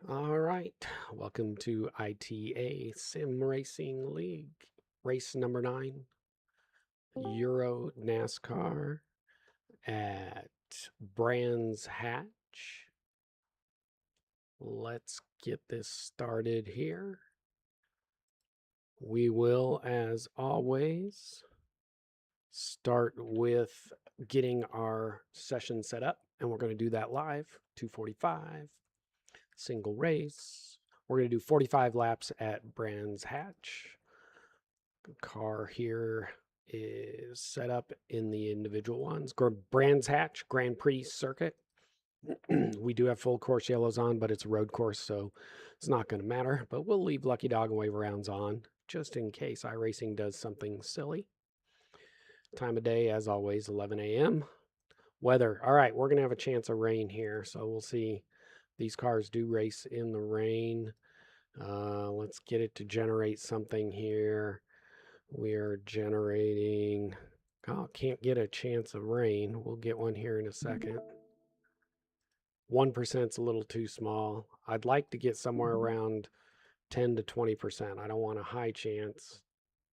All right, welcome to ITA Sim Racing League, race number 9, Euro NASCAR at Brands Hatch. Let's get this started here. We will, as always, start with getting our session set up, and we're going to do that live, 245. Single race. We're going to do 45 laps at Brands Hatch. The car here is set up in the individual ones. Brands Hatch Grand Prix circuit. We do have full course yellows on, but it's a road course, so it's not going to matter. But we'll leave Lucky Dog and Wave Rounds on just in case iRacing does something silly. Time of day, as always, 11 a.m. Weather. All right, we're going to have a chance of rain here, so we'll see. These cars do race in the rain. Let's get it to generate something here. We are generating. Oh, can't get a chance of rain. We'll get one here in a second. 1% is a little too small. I'd like to get somewhere around 10 to 20%. I don't want a high chance.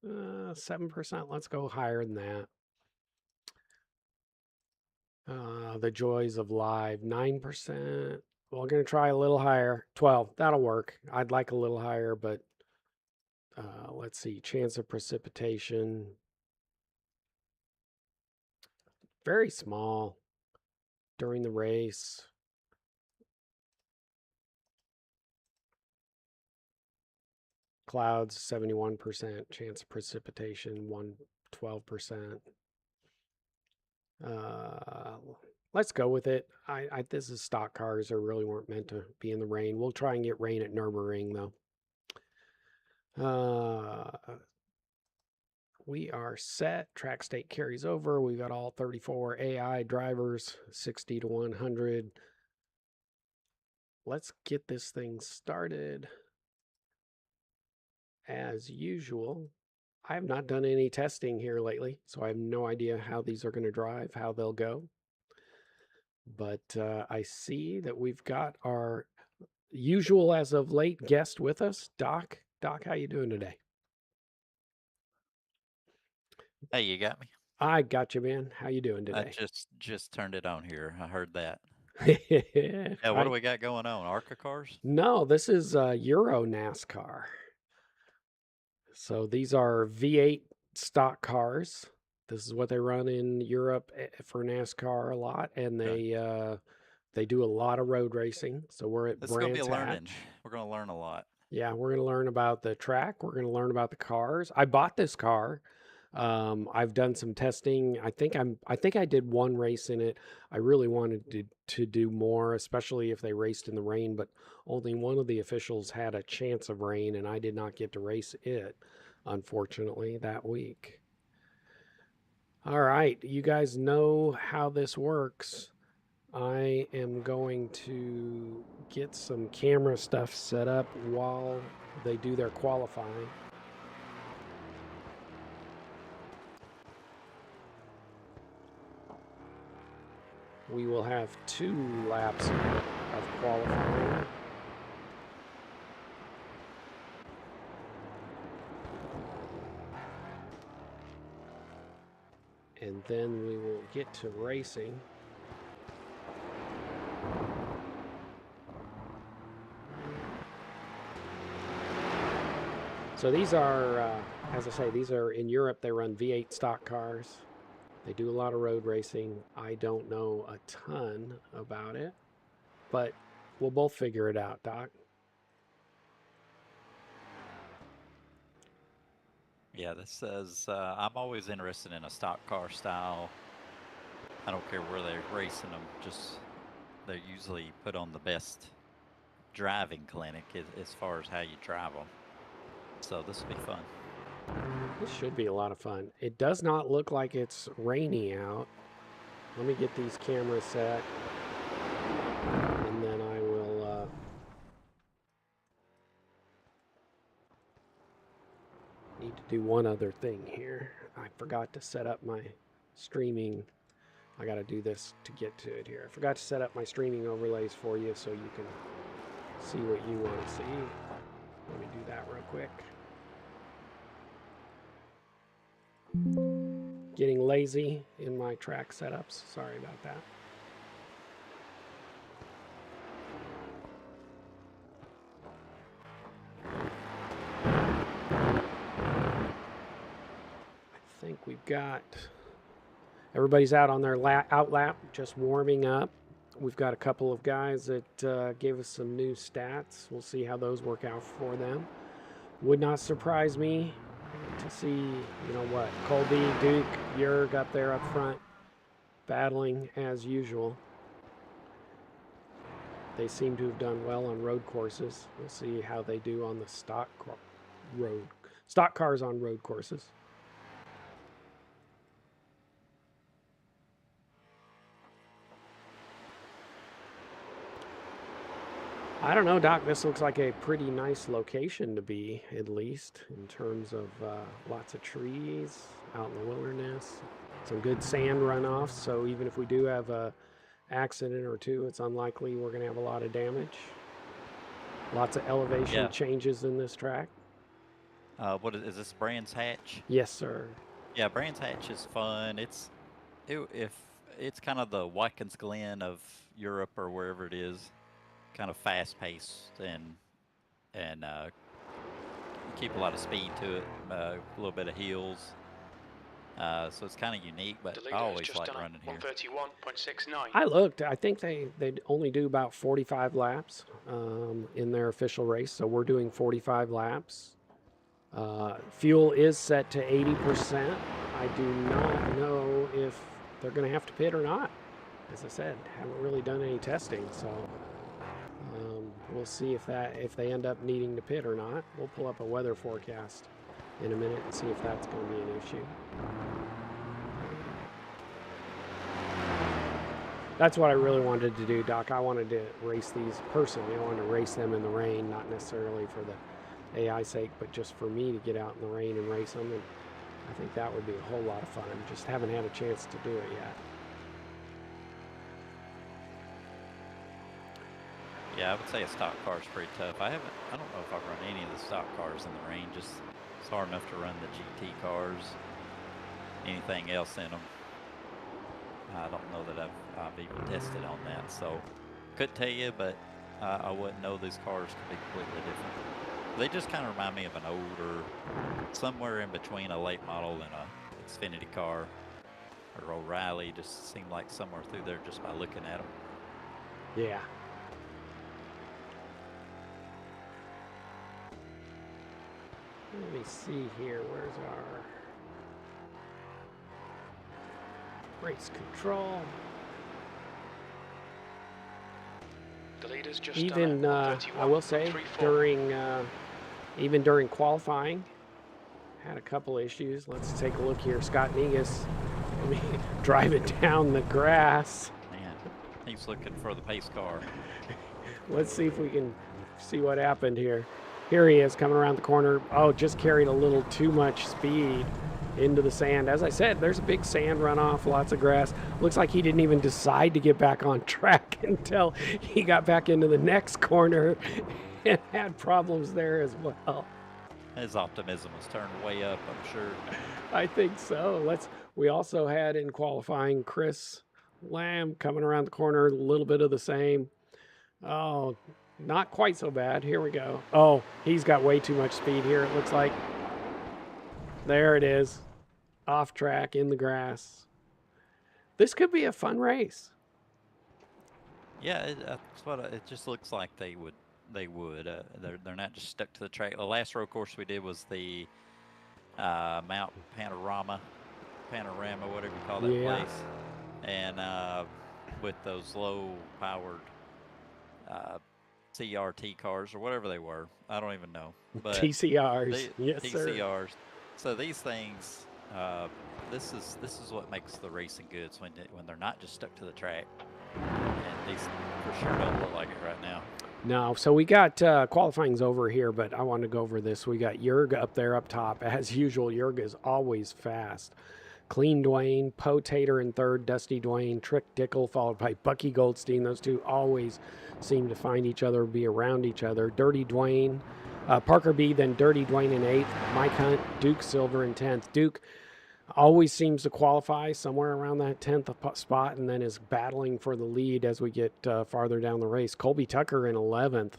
7%. Let's go higher than that. The joys of live, 9%. We're going to try a little higher. 12. That'll work. I'd like a little higher, but let's see. Chance of precipitation. Very small during the race. Clouds, 71%. Chance of precipitation, 12%. Let's go with it. This is stock cars. They really weren't meant to be in the rain. We'll try and get rain at Nürburgring, though. We are set. Track state carries over. We've got all 34 AI drivers, 60 to 100. Let's get this thing started. As usual, I have not done any testing here lately, so I have no idea how these are going to drive, how they'll go. But I see that we've got our usual as of late guest with us, Doc. Doc, how you doing today? Hey, you got me? I got you, man. How you doing I today? just turned it on here. I heard that. Yeah, what do I we got going on? ARCA cars? No, this is Euro NASCAR. So these are V8 stock cars. This is what they run in Europe for NASCAR a lot, and Okay. they do a lot of road racing. So we're at This is gonna be a Brands learning. Hatch. We're gonna learn a lot. Yeah, we're going to learn about the track. We're going to learn about the cars. I bought this car. I've done some testing. I think I did one race in it. I really wanted to do more, especially if they raced in the rain, but only one of the officials had a chance of rain and I did not get to race it, unfortunately, that week. All right, you guys know how this works. I am going to get some camera stuff set up while they do their qualifying. We will have 2 laps of qualifying. And then we will get to racing. So these are, as I say, these are in Europe. They run V8 stock cars. They do a lot of road racing. I don't know a ton about it, but we'll both figure it out, Doc. Yeah, this says I'm always interested in a stock car style. I don't care where they're racing them. Just they usually put on the best driving clinic as far as how you drive them. So this will be fun. This should be a lot of fun. It does not look like it's rainy out. Let me get these cameras set, and then I will need to do one other thing here. I forgot to set up my streaming. I got to do this to get to it here. I forgot to set up my streaming overlays for you so you can see what you want to see. Let me do that real quick. Getting lazy in my track setups. Sorry about that. I think we've got everybody's out on their out lap, just warming up. We've got a couple of guys that gave us some new stats. We'll see how those work out for them. Would not surprise me to see, you know what, Colby, Duke, Jurg up there up front, battling as usual. They seem to have done well on road courses. We'll see how they do on the stock cars on road courses. I don't know, Doc. This looks like a pretty nice location to be, at least, in terms of lots of trees out in the wilderness. Some good sand runoff, so even if we do have a accident or two, it's unlikely we're going to have a lot of damage. Lots of elevation changes in this track. What is this, Brands Hatch? Yes, sir. Yeah, Brands Hatch is fun. If it's kind of the Watkins Glen of Europe or wherever it is, kind of fast paced and keep a lot of speed to it, a little bit of hills. So it's kind of unique, but I always like running here. 131.69. I looked. I think they only do about 45 laps in their official race, so we're doing 45 laps. Fuel is set to 80%. I do not know if they're going to have to pit or not. As I said, haven't really done any testing, so we'll see if they end up needing to pit or not. We'll pull up a weather forecast in a minute and see if that's going to be an issue. That's what I really wanted to do, Doc. I wanted to race these personally. I wanted to race them in the rain, not necessarily for the AI sake, but just for me to get out in the rain and race them. And I think that would be a whole lot of fun. Just haven't had a chance to do it yet. Yeah, I would say a stock car is pretty tough. I don't know if I've run any of the stock cars in the rain. Just it's hard enough to run the GT cars. Anything else in them, I don't know that I've even tested on that. So could tell you, but I wouldn't know these cars could be completely different. They just kind of remind me of an older, somewhere in between a late model and a Xfinity car or O'Reilly. Just seemed like somewhere through there just by looking at them. Yeah. Let me see here. Where's our race control? The leader's just even I will say even during qualifying, had a couple issues. Let's take a look here. Scott Negus, driving down the grass. Man, he's looking for the pace car. Let's see if we can see what happened here. Here he is coming around the corner. Oh, just carried a little too much speed into the sand. As I said, there's a big sand runoff, lots of grass. Looks like he didn't even decide to get back on track until he got back into the next corner and had problems there as well. His optimism was turned way up, I'm sure. I think so. We also had in qualifying Chris Lamb coming around the corner, a little bit of the same. Oh, not quite so bad. Here we go. Oh, he's got way too much speed here, it looks like. There it is. Off track in the grass. This could be a fun race. Yeah, that's what it just looks like they would. They're not just stuck to the track. The last road course we did was the Mount Panorama, whatever you call that place. And with those low-powered CRT cars or whatever they were, I don't even know. But TCRs, yes, TCRs. Sir. So these things, this is what makes the racing good. It's when they're not just stuck to the track. And these for sure don't look like it right now. No, so we got qualifying's over here, but I want to go over this. We got Jurg up there up top. As usual, Jurg is always fast. Clean Dwayne, Potater in third, Dusty Dwayne, Trick Dickel, followed by Bucky Goldstein. Those two always seem to find each other, be around each other. Dirty Dwayne, Parker B, then Dirty Dwayne in eighth, Mike Hunt, Duke Silver in 10th. Duke always seems to qualify somewhere around that 10th spot and then is battling for the lead as we get farther down the race. Colby Tucker in 11th.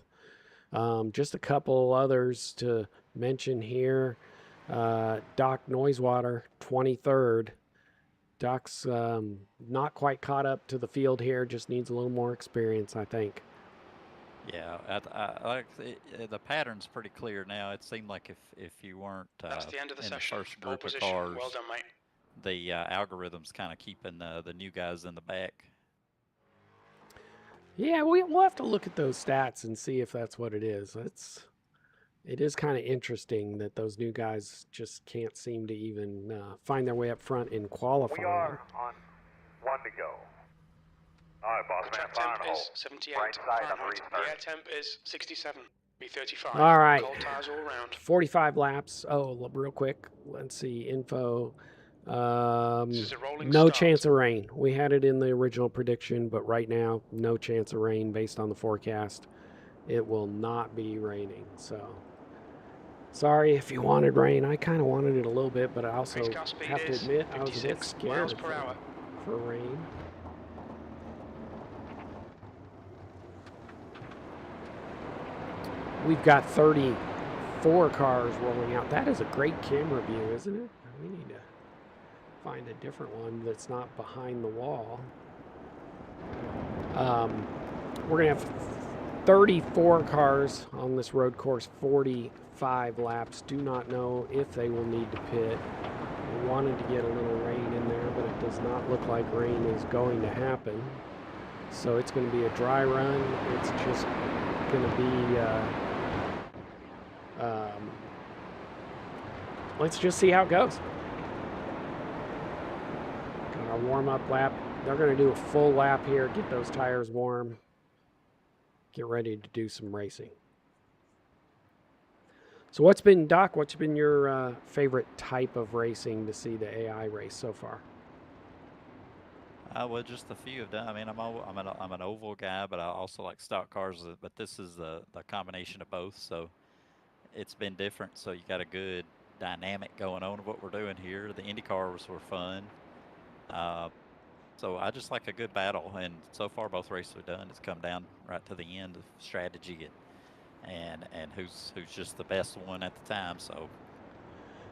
Just a couple others to mention here. Doc Noisewater, 23rd. Doc's not quite caught up to the field here, just needs a little more experience, I think. Yeah, I like the pattern's pretty clear now. It seemed like if you weren't That's the end of the in session. the first Pole group of position. cars, Well done, mate. the algorithm's kind of keeping the new guys in the back. Yeah, we'll have to look at those stats and see if that's what it is. It is kind of interesting that those new guys just can't seem to even find their way up front in qualifying. We are on 1 to go. All right, boss The man, track fire temp and hold. is 78 Right side on the Fahrenheit. The restart. air temp is 67. B35. All right. Cold tires all round. 45 laps. Oh, real quick. Let's see. Info. This is a rolling No start. chance of rain. We had it in the original prediction, but right now, no chance of rain based on the forecast. It will not be raining. So, sorry if you wanted rain. I kind of wanted it a little bit, but I also Race car speed have to is admit I was a bit 56 scared miles per hour. for rain. We've got 34 cars rolling out. That is a great camera view, isn't it? We need to find a different one that's not behind the wall. We're going to have 34 cars on this road course, 45 laps. Do not know if they will need to pit. We wanted to get a little rain in there, but it does not look like rain is going to happen. So it's going to be a dry run. It's just going to be... let's just see how it goes. Got our warm-up lap. They're going to do a full lap here, get those tires warm, get ready to do some racing. So what's been your favorite type of racing to see the AI race so far? Well, just a few of them. I mean, I'm an oval guy, but I also like stock cars. But this is the combination of both, so it's been different. So you got a good dynamic going on of what we're doing here. The Indy cars were fun. So I just like a good battle, and so far both races we've done, it's come down right to the end of strategy and who's just the best one at the time. So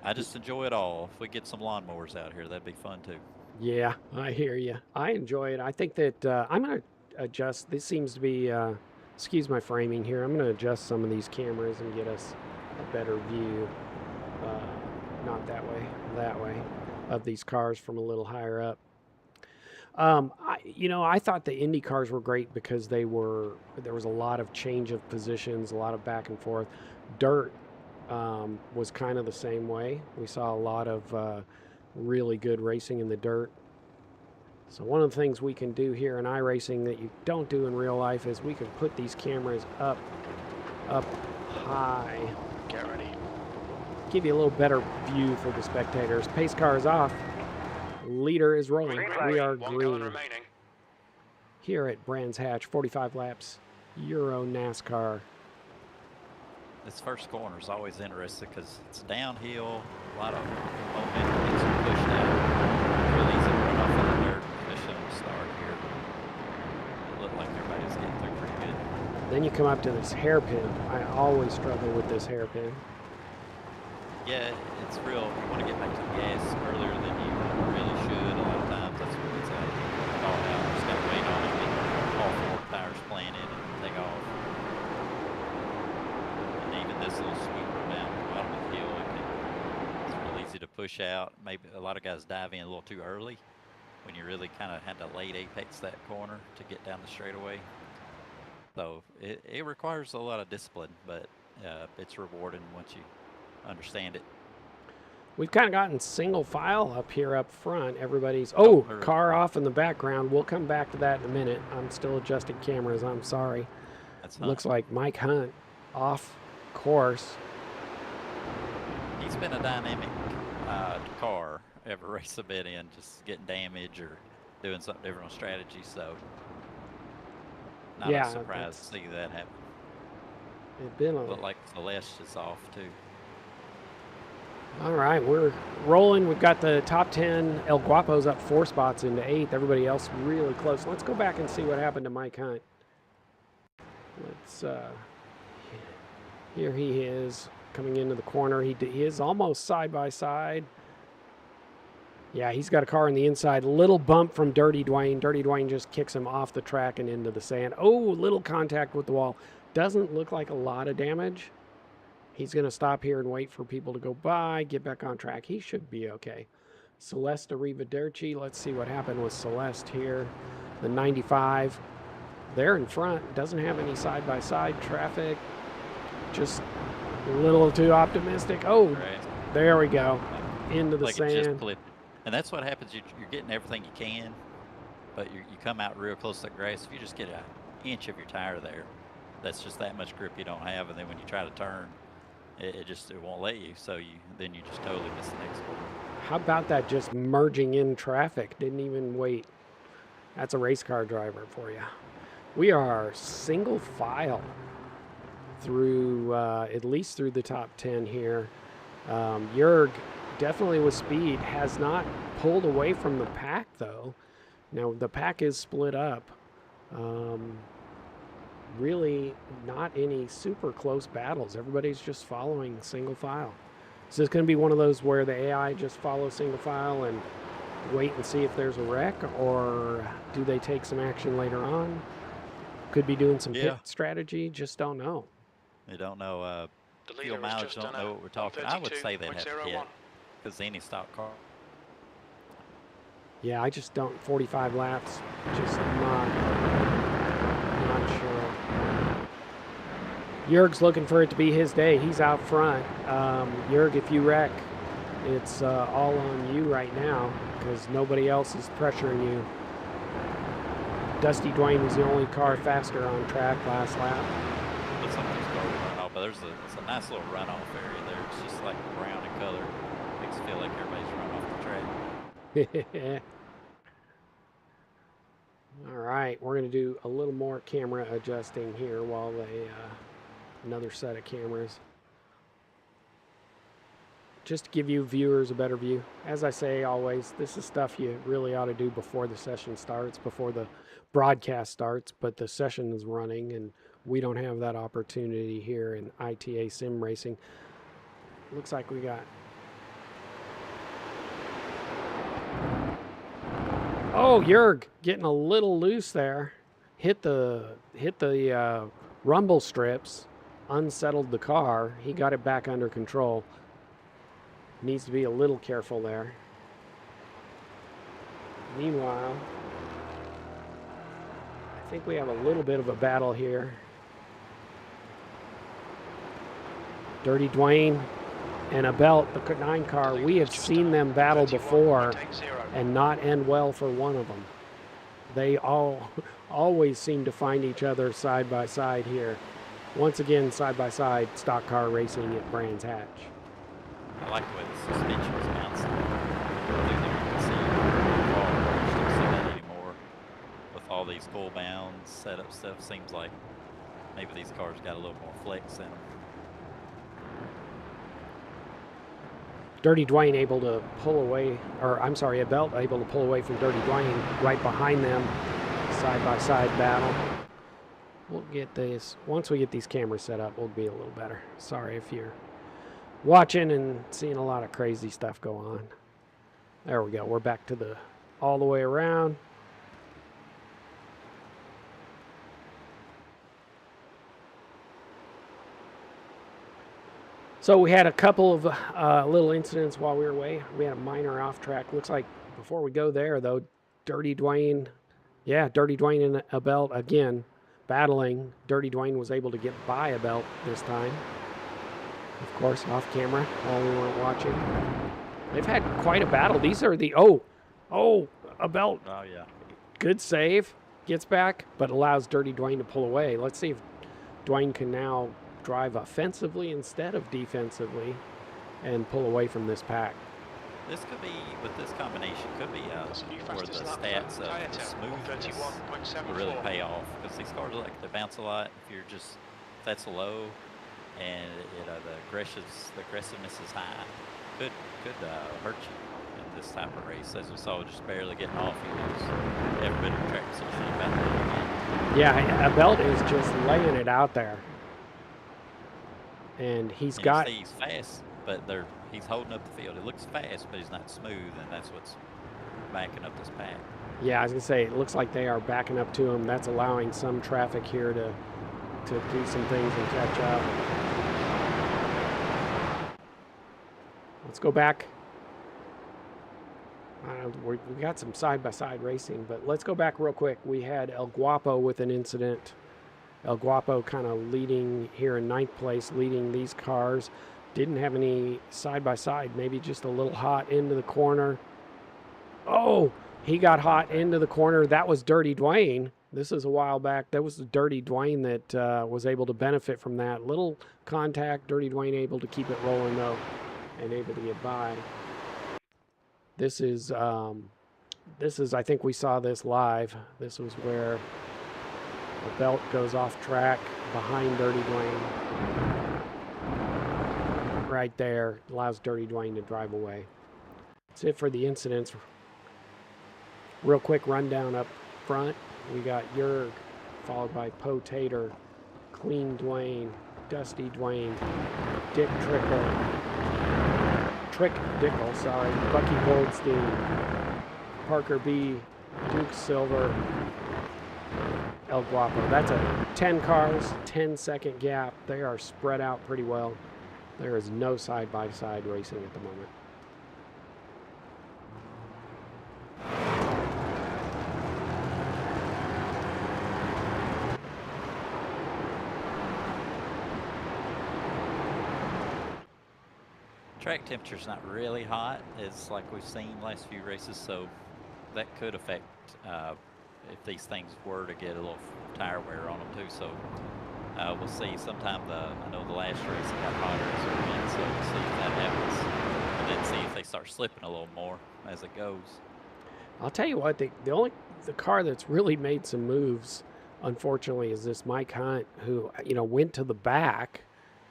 I just enjoy it all. If we get some lawnmowers out here, that'd be fun too. Yeah, I hear you. I enjoy it. I think that I'm going to adjust. This seems to be, excuse my framing here. I'm going to adjust some of these cameras and get us a better view. Not that way, of these cars from a little higher up. I thought the Indy cars were great because there was a lot of change of positions, a lot of back and forth. Dirt was kind of the same way. We saw a lot of really good racing in the dirt. So one of the things we can do here in iRacing that you don't do in real life is we can put these cameras up high. Get ready. Give you a little better view for the spectators. Pace car is off. Leader is rolling. We are 1 gallon green remaining. here at Brands Hatch. 45 laps. Euro NASCAR. This first corner is always interesting because it's downhill, a lot of momentum gets pushed out. Really easy to run off of the dirt, especially on the start here. It looked like everybody's getting through pretty good. Then you come up to this hairpin. I always struggle with this hairpin. Yeah, it's real. You want to get back to the gas earlier than you really should. A lot of times that's what it's at. All out. Just got to wait on it, get all four tires planted and take off. And even this little sweeper down the bottom of the hill, it's real easy to push out. Maybe a lot of guys dive in a little too early when you really kind of had to late apex that corner to get down the straightaway. So it requires a lot of discipline, but it's rewarding once you understand it. We've kind of gotten single file up here up front. Everybody's car off in the background. We'll come back to that in a minute. I'm still adjusting cameras. I'm sorry. Looks like Mike Hunt off course. He's been a dynamic car ever race a bit in, just getting damage or doing something different on strategy. So not Yeah, surprised to that's see that happen. it's been a. Look like Celeste is off too. All right, we're rolling. We've got the top 10. El Guapo's up 4 spots into 8th. Everybody else really close. Let's go back and see what happened to Mike Hunt. Let's. Here he is coming into the corner. He is almost side by side. Yeah, he's got a car on the inside. Little bump from Dirty Dwayne. Dirty Dwayne just kicks him off the track and into the sand. Oh, little contact with the wall. Doesn't look like a lot of damage. He's going to stop here and wait for people to go by, get back on track. He should be okay. Celeste Arrivederci. Let's see what happened with Celeste here. The 95. They're in front. Doesn't have any side-by-side traffic. Just a little too optimistic. Oh, Right. there we go. Into the Like it just sand. clipped. And that's what happens. You're getting everything you can, but you come out real close to the grass. If you just get an inch of your tire there, that's just that much grip you don't have. And then when you try to turn, it won't let you. So then you just totally miss the next one. How about that just merging in traffic? Didn't even wait. That's a race car driver for you. We are single file through, at least through the top 10 here. Jurg definitely with speed, has not pulled away from the pack though. Now the pack is split up. Really not any super close battles. Everybody's just following single file. Is this going to be one of those where the AI just follows single file and wait and see if there's a wreck, or do they take some action later on? Could be doing some pit strategy, just don't know. They don't know. The Fuel leader has mileage, just don't done know a what we're talking. I would say they'd have to hit 132.01. because any stock car. Yeah, I just don't. 45 laps, just not sure. Jurg's looking for it to be his day. He's out front. Jurg, if you wreck, it's all on you right now because nobody else is pressuring you. Dusty Dwayne was the only car faster on track last lap. But some of these cars run off, but it's a nice little runoff area there. It's just like brown in color. Makes it feel like everybody's run off the track. All right, we're going to do a little more camera adjusting here while they, another set of cameras. Just to give you viewers a better view. As I say always, this is stuff you really ought to do before the session starts, before the broadcast starts, but the session is running and we don't have that opportunity here in ITA Sim Racing. Looks like we got... Oh, Jurg getting a little loose there. Hit the rumble strips, unsettled the car. He got it back under control. Needs to be a little careful there. Meanwhile, I think we have a little bit of a battle here. Dirty Dwayne and a belt, the 9 car. We have seen them battle before and not end well for one of them. They always seem to find each other side by side here. Once again, side by side, stock car racing at Brands Hatch. I like the way the suspension is bouncing. You can see the car. You don't see that anymore. With all these full bounds, setup stuff, seems like maybe these cars got a little more flex in them. Dirty Dwayne able to pull away, or I'm sorry, a belt able to pull away from Dirty Dwayne right behind them. Side by side battle. We'll get this, once we get these cameras set up, we'll be a little better. Sorry if you're watching and seeing a lot of crazy stuff go on. There we go. We're back to the all the way around. So we had a couple of little incidents while we were away. We had a minor off track. Looks like before we go there though, Dirty Dwayne, Dirty Dwayne and a belt again battling. Dirty Dwayne was able to get by a belt this time. Of course, off camera, while we weren't watching. They've had quite a battle. These are the, a belt. Oh, yeah. Good save. Gets back, but allows Dirty Dwayne to pull away. Let's see if Dwayne can now drive offensively instead of defensively and pull away from this pack. This could be, with this combination, could be That's a new where the fastest lap stats for of ITA the smoothness will 131.74. really pay off, because these cars look like they bounce a lot. If you're just, if that's low, and the aggressiveness is high, could hurt you in this type of race. As we saw, just barely getting off, you lose every bit of track position you back there again. Yeah, Abelt is just laying it out there. And he's And got... you see he's fast, but he's holding up the field. It looks fast, but he's not smooth, and that's what's backing up this pack. Yeah, I was going to say, it looks like they are backing up to him. That's allowing some traffic here to do some things and catch up. Let's go back. We got some side-by-side racing, but let's go back real quick. We had El Guapo with an incident. El Guapo kind of leading here in 9th place, leading these cars. Didn't have any side-by-side, maybe just a little hot into the corner. Oh, he got hot into the corner. That was Dirty Dwayne. This is a while back. That was the Dirty Dwayne that was able to benefit from that. Little contact, Dirty Dwayne able to keep it rolling, though, and able to get by. This is, I think we saw this live. This was where the belt goes off track behind Dirty Dwayne. Right there, allows Dirty Dwayne to drive away. That's it for the incidents. Real quick rundown up front. We got Yerg, followed by Potater, Clean Dwayne, Dusty Dwayne, Dick Dickel, sorry, Bucky Goldstein, Parker B, Duke Silver, El Guapo. That's a 10 cars, 10-second gap. They are spread out pretty well. There is no side-by-side racing at the moment. Track temperature's not really hot, as like we've seen last few races, so that could affect if these things were to get a little tire wear on them too. So we'll see. Sometime I know the last race it got hotter as we went, so we'll see if that happens, and then see if they start slipping a little more as it goes. I'll tell you what, the car that's really made some moves, unfortunately, is this Mike Hunt, who went to the back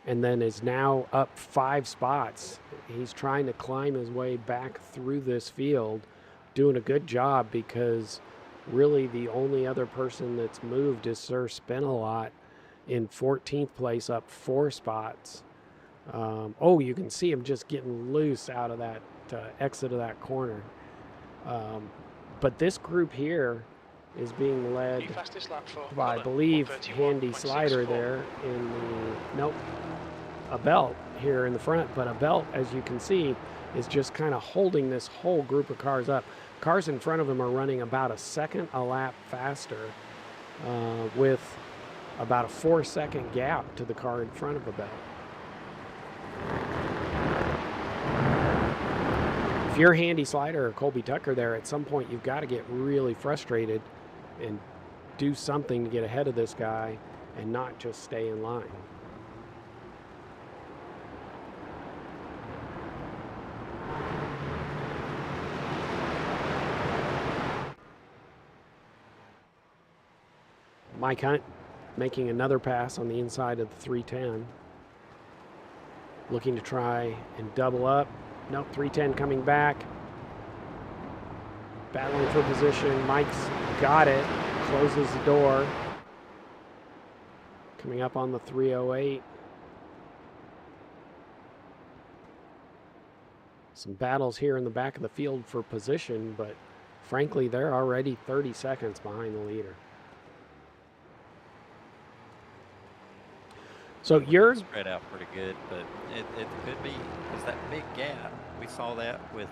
and then is now up 5 spots. He's trying to climb his way back through this field, doing a good job, because really the only other person that's moved is Sir Spin-A-Lot in 14th place, up 4 spots. You can see him just getting loose out of that exit of that corner. But this group here is being led by, I believe, Handy Slider there in the, a belt here in the front. But a belt, as you can see, is just kind of holding this whole group of cars up. Cars in front of him are running about a second a lap faster, with about a 4-second gap to the car in front of a belt. If you're Handy Slider or Colby Tucker there, at some point you've got to get really frustrated and do something to get ahead of this guy and not just stay in line. Mike Hunt making another pass on the inside of the 310. Looking to try and double up. Nope, 310 coming back. Battling for position. Mike's got it. Closes the door. Coming up on the 308. Some battles here in the back of the field for position, but frankly, they're already 30 seconds behind the leader. So you're spread out pretty good, but it could be, because that big gap, we saw that with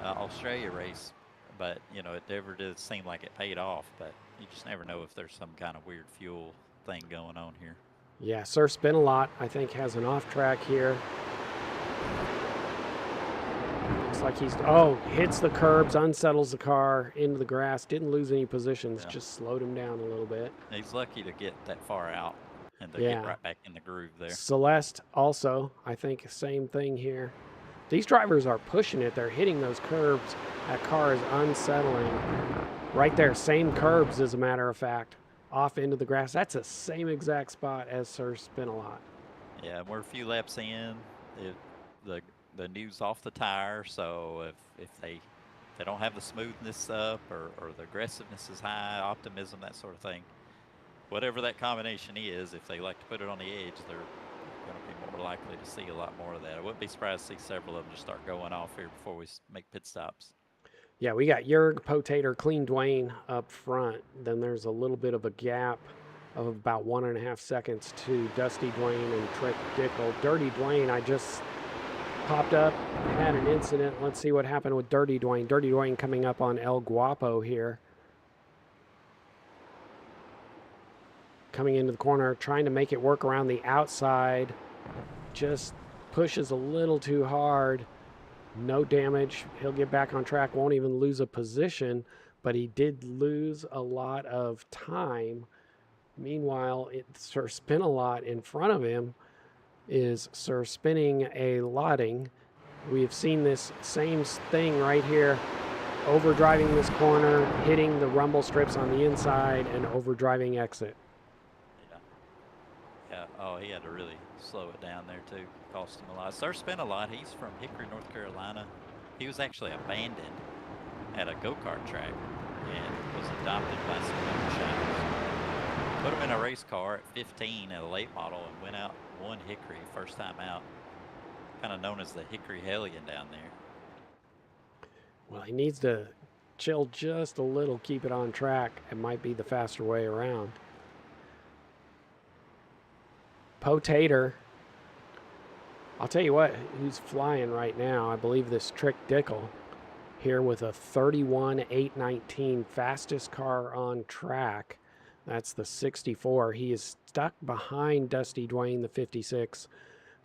Australia race, but it never did seem like it paid off. But you just never know if there's some kind of weird fuel thing going on here. Yeah, Sir Spin-A-Lot, I think, has an off track here. Looks like he's hits the curbs, unsettles the car into the grass, didn't lose any positions, just slowed him down a little bit. He's lucky to get that far out and to get right back in the groove there. Celeste also, I think, same thing here. These drivers are pushing it. They're hitting those curbs. That car is unsettling. Right there, same curbs, as a matter of fact, off into the grass. That's the same exact spot as Sir Spin-A-Lot. Yeah, we're a few laps in. The new's off the tire, so if they don't have the smoothness up or the aggressiveness is high, optimism, that sort of thing, whatever that combination is, if they like to put it on the edge, they're going to be more likely to see a lot more of that. I wouldn't be surprised to see several of them just start going off here before we make pit stops. Yeah, we got Jurg, Potator, Clean Dwayne up front. Then there's a little bit of a gap of about 1.5 seconds to Dusty Dwayne and Trick Dickel. Dirty Dwayne, I just popped up, had an incident. Let's see what happened with Dirty Dwayne. Dirty Dwayne coming up on El Guapo here. Coming into the corner, trying to make it work around the outside. Just pushes a little too hard. No damage. He'll get back on track. Won't even lose a position, but he did lose a lot of time. Meanwhile, Sir Spin-A-Lot in front of him is Sir Spinning a Lotting. We've seen this same thing right here. Overdriving this corner, hitting the rumble strips on the inside, and overdriving exit. Yeah. Oh, he had to really slow it down there too. Cost him a lot. Sir Spin-A-Lot, he's from Hickory, North Carolina. He was actually abandoned at a go-kart track and was adopted by some moonshiners. Put him in a race car at 15 at a late model and went out, won Hickory first time out. Kind of known as the Hickory Hellion down there. Well, he needs to chill just a little, keep it on track. It might be the faster way around. Potator. I'll tell you what, who's flying right now. I believe this Trick Dickel here with a 31.819, fastest car on track. That's the 64. He is stuck behind Dusty Dwayne, the 56.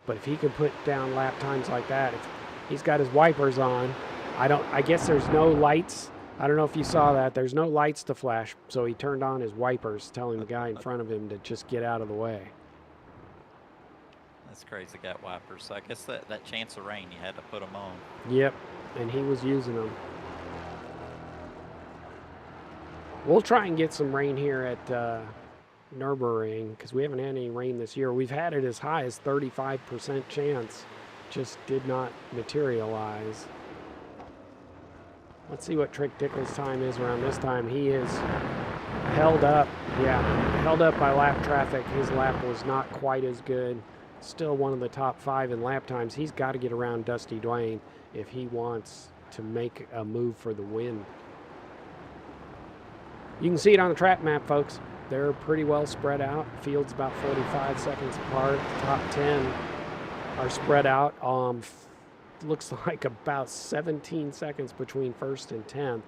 But if he can put down lap times like that, if he's got his wipers on, I guess there's no lights. I don't know if you saw that. There's no lights to flash. So he turned on his wipers, telling the guy in front of him to just get out of the way. That's crazy, got wipers. So I guess that chance of rain, you had to put them on. Yep, and he was using them. We'll try and get some rain here at Nürburgring because we haven't had any rain this year. We've had it as high as 35% chance. Just did not materialize. Let's see what Trick Dickel's time is around this time. He is held up. Yeah, held up by lap traffic. His lap was not quite as good. Still one of the top 5 in lap times. He's got to get around Dusty Dwayne if he wants to make a move for the win. You can see it on the track map, folks. They're pretty well spread out. Field's about 45 seconds apart. The top 10 are spread out. Looks like about 17 seconds between first and 10th.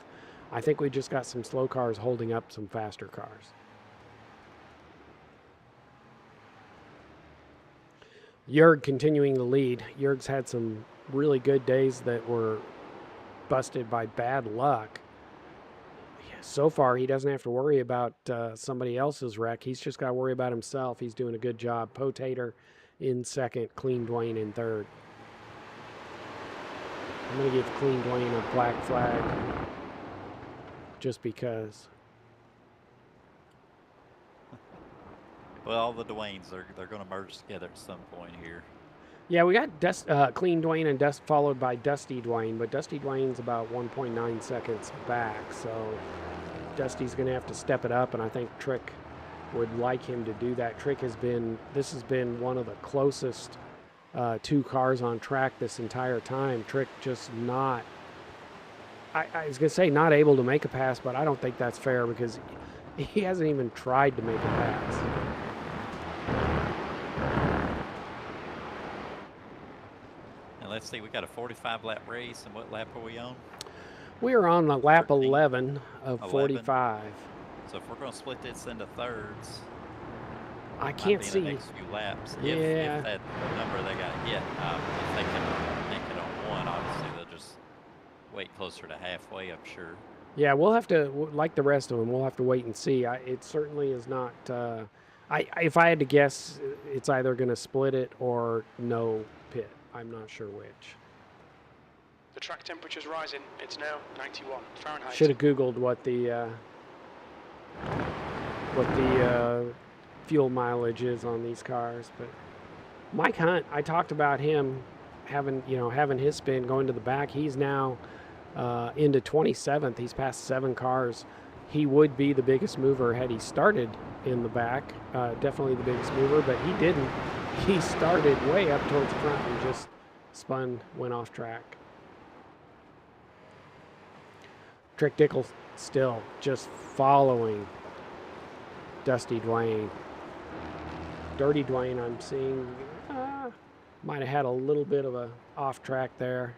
I think we just got some slow cars holding up some faster cars. Jurg continuing the lead. Jurg's had some really good days that were busted by bad luck. So far, he doesn't have to worry about somebody else's wreck. He's just got to worry about himself. He's doing a good job. Potator in second, Clean Dwayne in third. I'm going to give Clean Dwayne a black flag just because. Well, all the Dwaynes, they're going to merge together at some point here. Yeah, we got Clean Dwayne and followed by Dusty Dwayne, but Dusty Dwayne's about 1.9 seconds back, so Dusty's going to have to step it up, and I think Trick would like him to do that. This has been one of the closest 2 cars on track this entire time. Trick just not, I was going to say not able to make a pass, but I don't think that's fair because he hasn't even tried to make a pass. And let's see, we got a 45-lap race, and what lap are we on? We are on the lap 13. 11 of 11. 45. So if we're going to split this into thirds, I can't see. the next few laps. Yeah. If that number they got hit, if they can make it on one, obviously they'll just wait closer to halfway, I'm sure. Yeah, we'll have to, like the rest of them, we'll have to wait and see. It certainly is not. If I had to guess, it's either going to split it or no pit. I'm not sure which. The track temperature's rising. It's now 91 Fahrenheit. Should have Googled what the fuel mileage is on these cars. But Mike Hunt, I talked about him having his spin going to the back. He's now into 27th. He's passed 7 cars. He would be the biggest mover had he started in the back. Definitely the biggest mover, but he didn't. He started way up towards the front and just spun, went off track. Trick Dickel still just following Dusty Dwayne. Dirty Dwayne, I'm seeing, might have had a little bit of a off track there.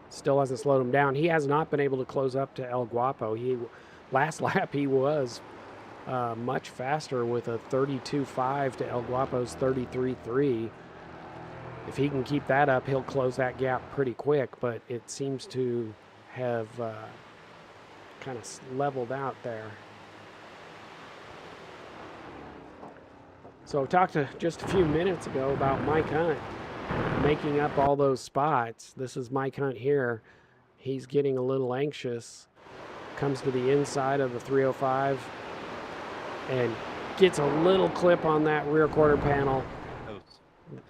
Still hasn't slowed him down. He has not been able to close up to El Guapo. Last lap he was much faster with a 32.5 to El Guapo's 33.3. If he can keep that up, he'll close that gap pretty quick, but it seems to have kind of leveled out there. So talked to just a few minutes ago about Mike Hunt making up all those spots. This is Mike Hunt here. He's getting a little anxious. Comes to the inside of the 305 and gets a little clip on that rear quarter panel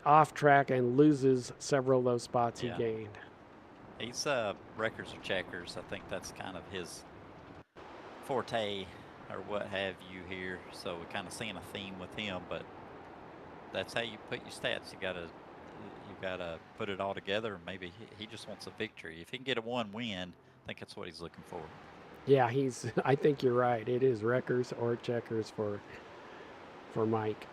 off track and loses several of those spots he gained. He's records or checkers. I think that's kind of his forte or what have you here. So we're kind of seeing a theme with him, but that's how you put your stats. You gotta put it all together. Maybe he just wants a victory. If he can get a 1 win, I think that's what he's looking for. Yeah, I think you're right. It is wreckers or checkers for Mike.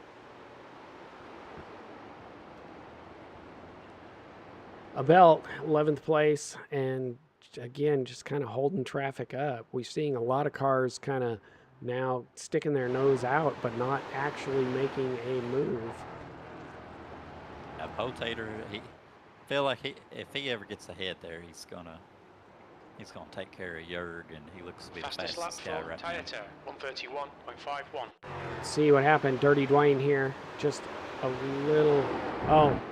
Abel, 11th place, and again, just kind of holding traffic up. We're seeing a lot of cars kind of now sticking their nose out, but not actually making a move. Potator, he feel like if he ever gets ahead there, he's gonna take care of Jurg, and he looks to be the fastest guy right now. 131.51. See what happened. Dirty Dwayne here, just a little.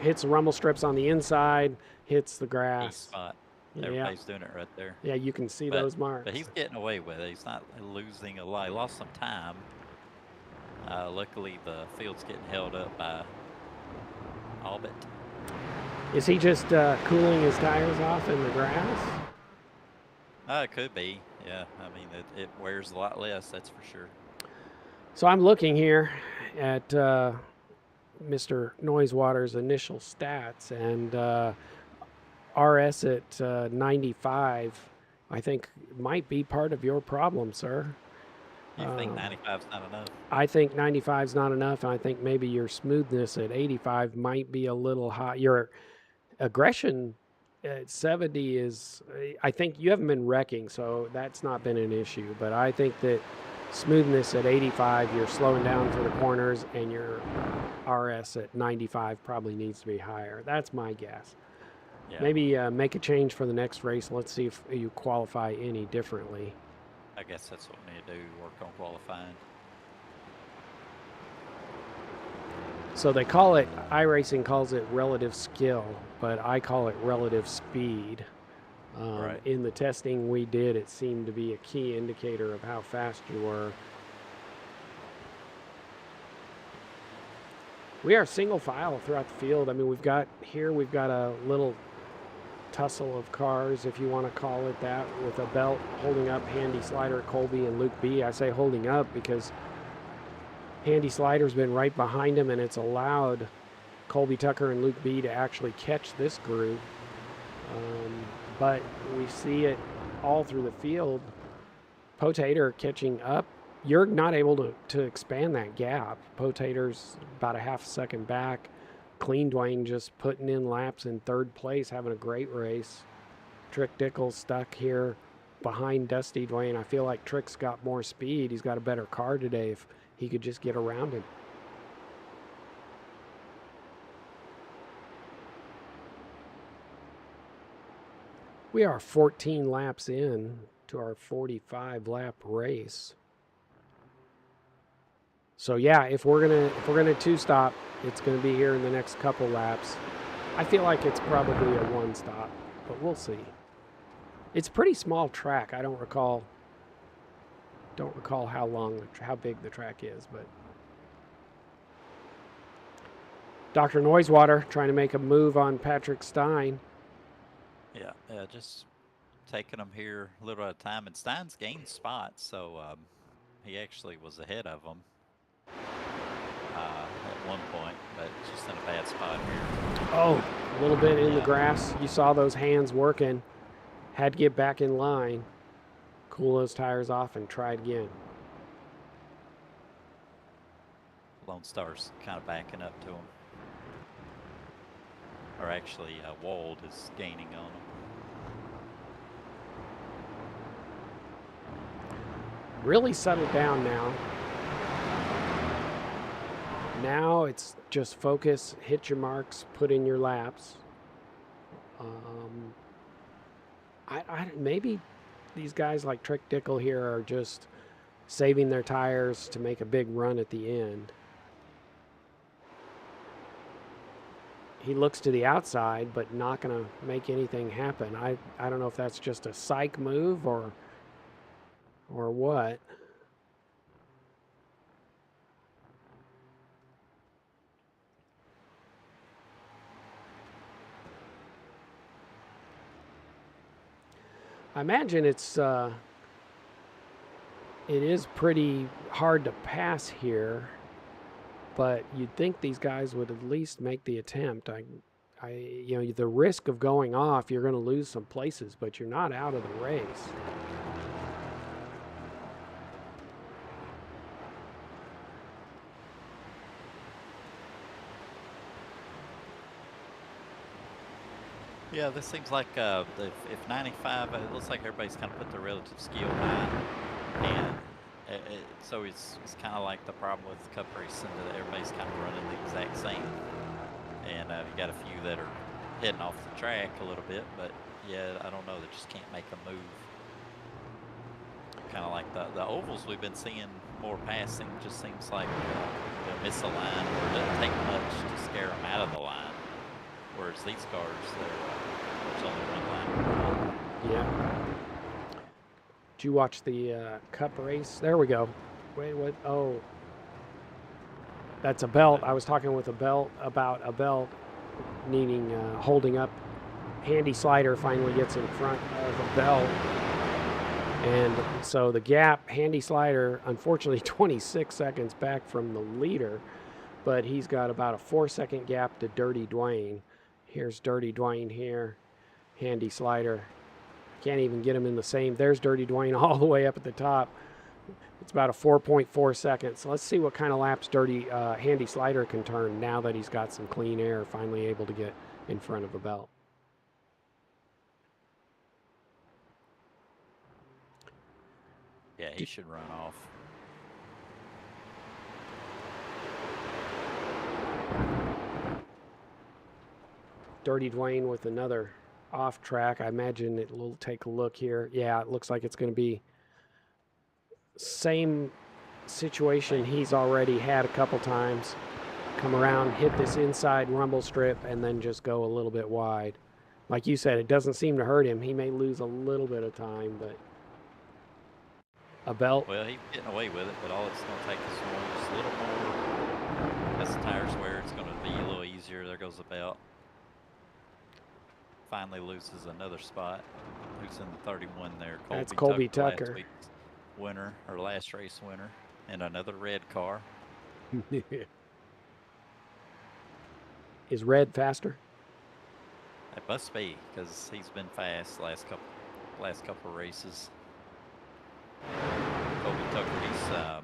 Hits the rumble strips on the inside, hits the grass. Spot. Everybody's doing it right there. Yeah, you can see those marks. But he's getting away with it. He's not losing a lot. He lost some time. Luckily, the field's getting held up by Albert. Is he just cooling his tires off in the grass? It could be. Yeah, I mean, it wears a lot less, that's for sure. So I'm looking here at Mr. Noisewater's initial stats, and RS at 95, I think might be part of your problem, sir. You think 95's not enough? I think 95's not enough, and I think maybe your smoothness at 85 might be a little high. Your aggression at 70 is, I think you haven't been wrecking, so that's not been an issue. But I think that smoothness at 85, you're slowing down for the corners, and your RS at 95 probably needs to be higher. That's my guess. Yeah. Maybe make a change for the next race. Let's see if you qualify any differently. I guess that's what we need to do, work on qualifying. So they call it, iRacing calls it relative skill, but I call it relative speed. Right. In the testing we did, it seemed to be a key indicator of how fast you were. We are single file throughout the field. I mean, we've got a little tussle of cars, if you want to call it that, with a belt holding up Handy Slider, Colby, and Luke B. I say holding up because Handy Slider's been right behind him, and it's allowed Colby Tucker and Luke B to actually catch this group. But we see it all through the field. Potator catching up. You're not able to expand that gap. Potator's about a half a second back. Clean Dwayne just putting in laps in third place, having a great race. Trick Dickel stuck here behind Dusty Dwayne. I feel like Trick's got more speed. He's got a better car today if he could just get around him. We are 14 laps in to our 45 lap race. So yeah, if we're gonna two stop, it's gonna be here in the next couple laps. I feel like it's probably a one stop, but we'll see. It's a pretty small track. I don't recall how big the track is, but Dr. Noisewater trying to make a move on Patrick Stein. Yeah, just taking them here a little at a time. And Stein's gained spots, so he actually was ahead of them at one point, but just in a bad spot here. Oh, a little bit in the Yeah. grass. You saw those hands working. Had to get back in line, cool those tires off, and try it again. Lone Star's kind of backing up to him. Or actually, Wald is gaining on him. Really settled down now. Now it's just focus, hit your marks, put in your laps. Maybe these guys like Trick Dickel here are just saving their tires to make a big run at the end. He looks to the outside, but not going to make anything happen. I don't know if that's just a psych move or what. I imagine it is pretty hard to pass here, but you'd think these guys would at least make the attempt. The risk of going off, you're going to lose some places, but you're not out of the race. Yeah, this seems like if 95, it looks like everybody's kind of put their relative skill high, and so it's kind of like the problem with Cup racing that everybody's kind of running the exact same, and you got a few that are heading off the track a little bit, but yeah, I don't know, they just can't make a move. Kind of like the ovals we've been seeing more passing, just seems like they'll miss a line or it doesn't take much to scare them out of the line. Whereas these cars, there's only one line. Yeah. Did you watch the Cup race? There we go. Wait, what? Oh. That's a belt. I was talking with a belt about a belt needing, holding up. Handy Slider finally gets in front of a belt. And so the gap, Handy Slider, unfortunately 26 seconds back from the leader, but he's got about a 4-second gap to Dirty Dwayne. Here's Dirty Dwayne here. Handy Slider. Can't even get him in the same. There's Dirty Dwayne all the way up at the top. It's about a 4.4 seconds. So let's see what kind of laps Handy Slider can turn now that he's got some clean air, finally able to get in front of a belt. Yeah, he should run off. Dirty Dwayne with another off track. I imagine it will take a look here. Yeah, it looks like it's going to be same situation he's already had a couple times. Come around, hit this inside rumble strip, and then just go a little bit wide. Like you said, it doesn't seem to hurt him. He may lose a little bit of time, but a belt. Well, he's getting away with it, but all it's going to take is just a little more. As the tires wear, it's going to be a little easier. There goes the belt. Finally loses another spot. Who's in the 31 there? That's Colby Tucker. Last week's winner, or last race winner, and another red car. Is Red faster? It must be, because he's been fast last couple races. Colby Tucker,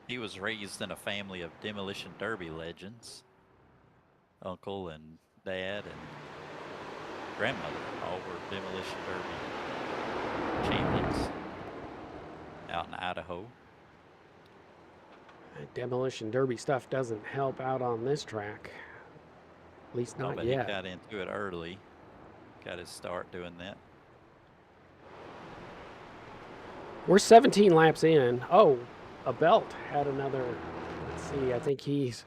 he was raised in a family of demolition derby legends. Uncle and dad and grandmother all were demolition derby champions out in Idaho. Demolition derby stuff doesn't help out on this track. At least not but yet. He got into it early. Got his start doing that. We're 17 laps in. Oh, a belt had another. Let's see. I think he's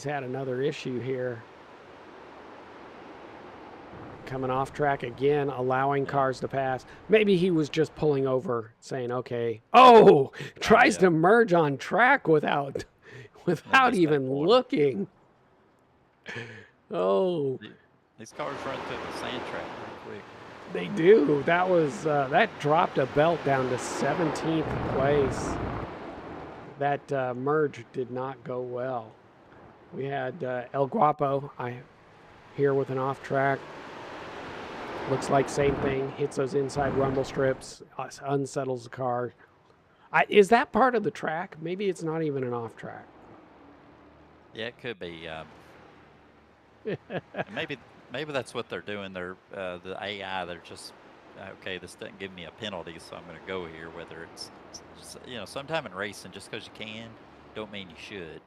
had another issue here. coming off track again, allowing Yeah. cars to pass. Maybe he was just pulling over, saying, "Okay." Oh, tries yeah. to merge on track without missed that even corner. looking. Oh, These cars run through the sand track pretty quick. they do. That was that dropped a belt down to 17th place. That merge did not go well. We had El Guapo here with an off track. Looks like same thing. Hits those inside rumble strips, unsettles the car. Is that part of the track? Maybe it's not even an off track. Yeah, it could be. Maybe that's what they're doing. They're the AI. They're just okay. This doesn't give me a penalty, so I'm going to go here. Whether it's sometime in racing, just because you can, don't mean you should.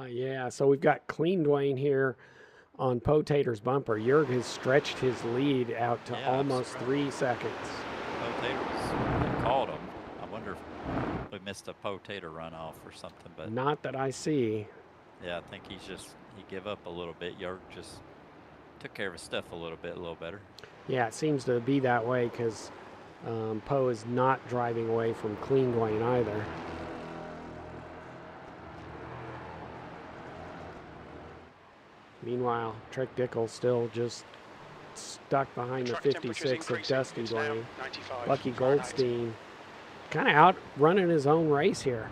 Yeah. So we've got Clean Dwayne here on Potator's bumper. Jurg has stretched his lead out to almost 3 seconds. Potato called him. I wonder if we missed a Potato runoff or something, but not that I see. Yeah, I think he give up a little bit. Jurg just took care of his stuff a little better. Yeah, it seems to be that way because Poe is not driving away from Clean Dwayne either. Meanwhile, Trek Dickel still just stuck behind the 56 of Dusty Dwayne. Lucky Goldstein kind of out running his own race here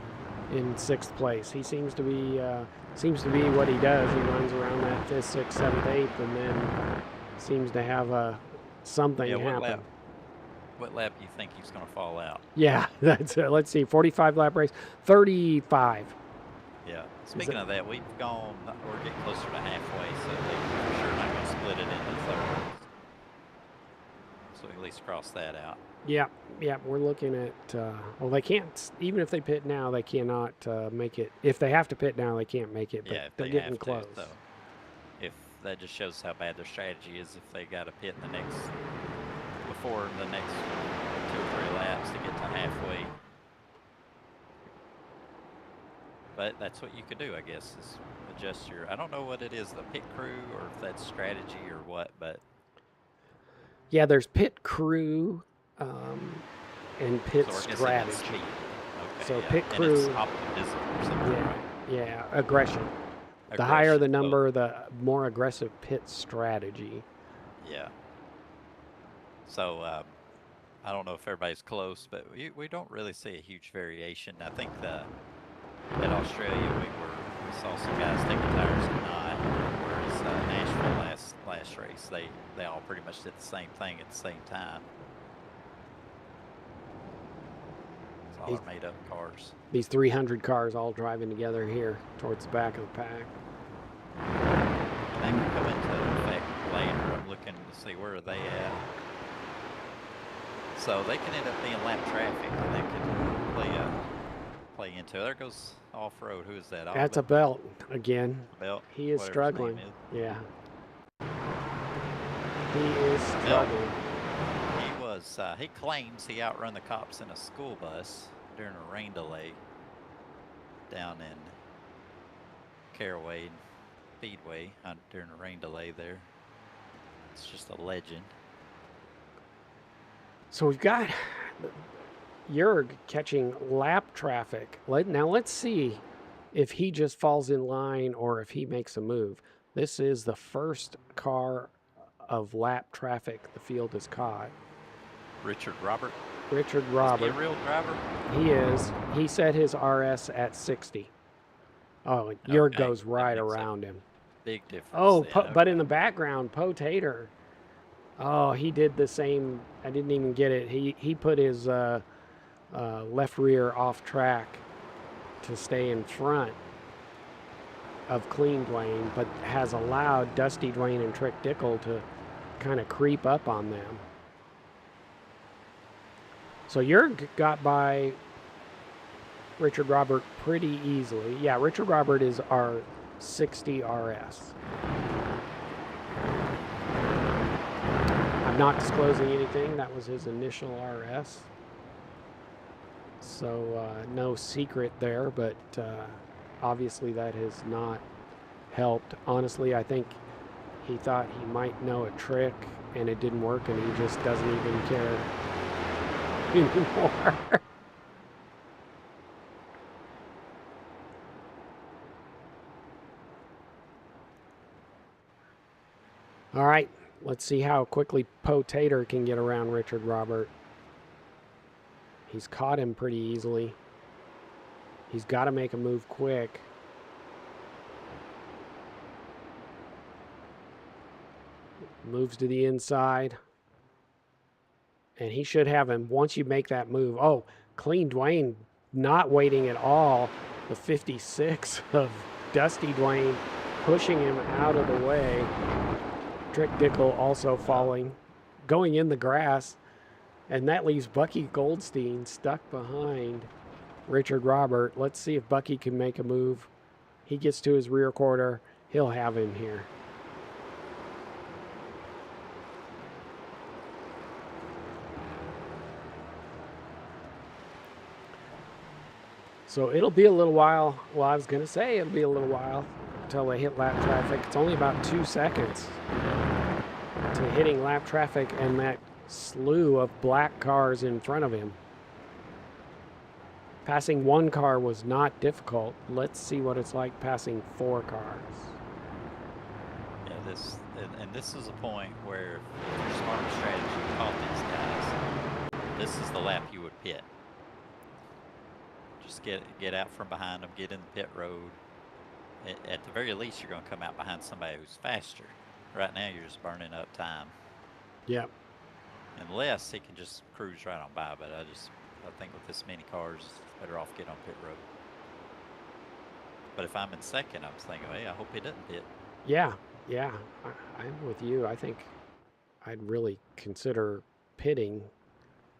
in 6th place. He seems to be what he does. He runs around that 5th, 6th, 7th, 8th, and then seems to have something happen. What lap do you think he's going to fall out? Yeah, that's let's see, 45 lap race, 35. Yeah. Speaking of that, we're getting closer to halfway, so they're for sure not going to split it into thirds. So at least cross that out. Yeah, we're looking at, well, they can't, even if they pit now, they cannot make it. If they have to pit now, they can't make it, but yeah, they're getting close. If that just shows how bad their strategy is, if they got to pit before the next 2 or 3 laps to get to halfway. But that's what you could do, I guess, is adjust I don't know what it is, the pit crew, or if that's strategy or what, but. Yeah, there's pit crew and pit strategy. Okay, so pit crew. And it's optimism or something, right? Yeah, aggression. The higher the number, the more aggressive pit strategy. Yeah. So I don't know if everybody's close, but we don't really see a huge variation. I think at Australia we saw some guys taking tires and not, whereas Nashville last race they all pretty much did the same thing at the same time. It's all made up cars. These 300 cars all driving together here towards the back of the pack. And that can come into effect later. I'm looking to see where are they at. So they can end up being lap traffic, and they can play into. There goes off-road. Who is that? That's a belt again. Belt. He is struggling. Yeah. He is struggling. He was. He claims he outrun the cops in a school bus during a rain delay down in Caraway Speedway during a rain delay there. It's just a legend. So we've got Jurg catching lap traffic. Now let's see if he just falls in line or if he makes a move. This is the first car of lap traffic the field has caught. Richard Robert. Is he a real driver? He is. He set his RS at 60. Oh, Jurg goes right around him. Big difference. Oh, but in the background, Potator. Oh, he did the same. I didn't even get it. He put his left rear off track to stay in front of Clean Dwayne, but has allowed Dusty Dwayne and Trek Dickel to kind of creep up on them. So Jurg got by Richard Robert pretty easily. Yeah, Richard Robert is our 60 RS. I'm not disclosing anything. That was his initial RS. So no secret there, but obviously that has not helped. Honestly, I think He thought he might know a trick, and it didn't work, and he just doesn't even care anymore. All right, let's see how quickly Potater can get around Richard Robert. He's caught him pretty easily. He's got to make a move quick. Moves to the inside. And he should have him once you make that move. Oh, Clean Dwayne not waiting at all. The 56 of Dusty Dwayne pushing him out of the way. Trick Dickel also falling, going in the grass. And that leaves Bucky Goldstein stuck behind Richard Robert. Let's see if Bucky can make a move. He gets to his rear quarter. He'll have him here. So it'll be a little while. Well, I was going to say it'll be a little while until they hit lap traffic. It's only about 2 seconds to hitting lap traffic and that slew of black cars in front of him. Passing one car was not difficult. Let's see what it's like passing 4 cars. Yeah, this is a point where if your smart strategy caught these guys, this is the lap you would pit. Just get out from behind them, get in the pit road. At the very least, you're going to come out behind somebody who's faster. Right now, you're just burning up time. Yep. Unless he can just cruise right on by, but I think with this many cars, it's better off get on pit road. But if I'm in second, I was thinking, hey, I hope he doesn't pit. Yeah, I'm with you. I think I'd really consider pitting.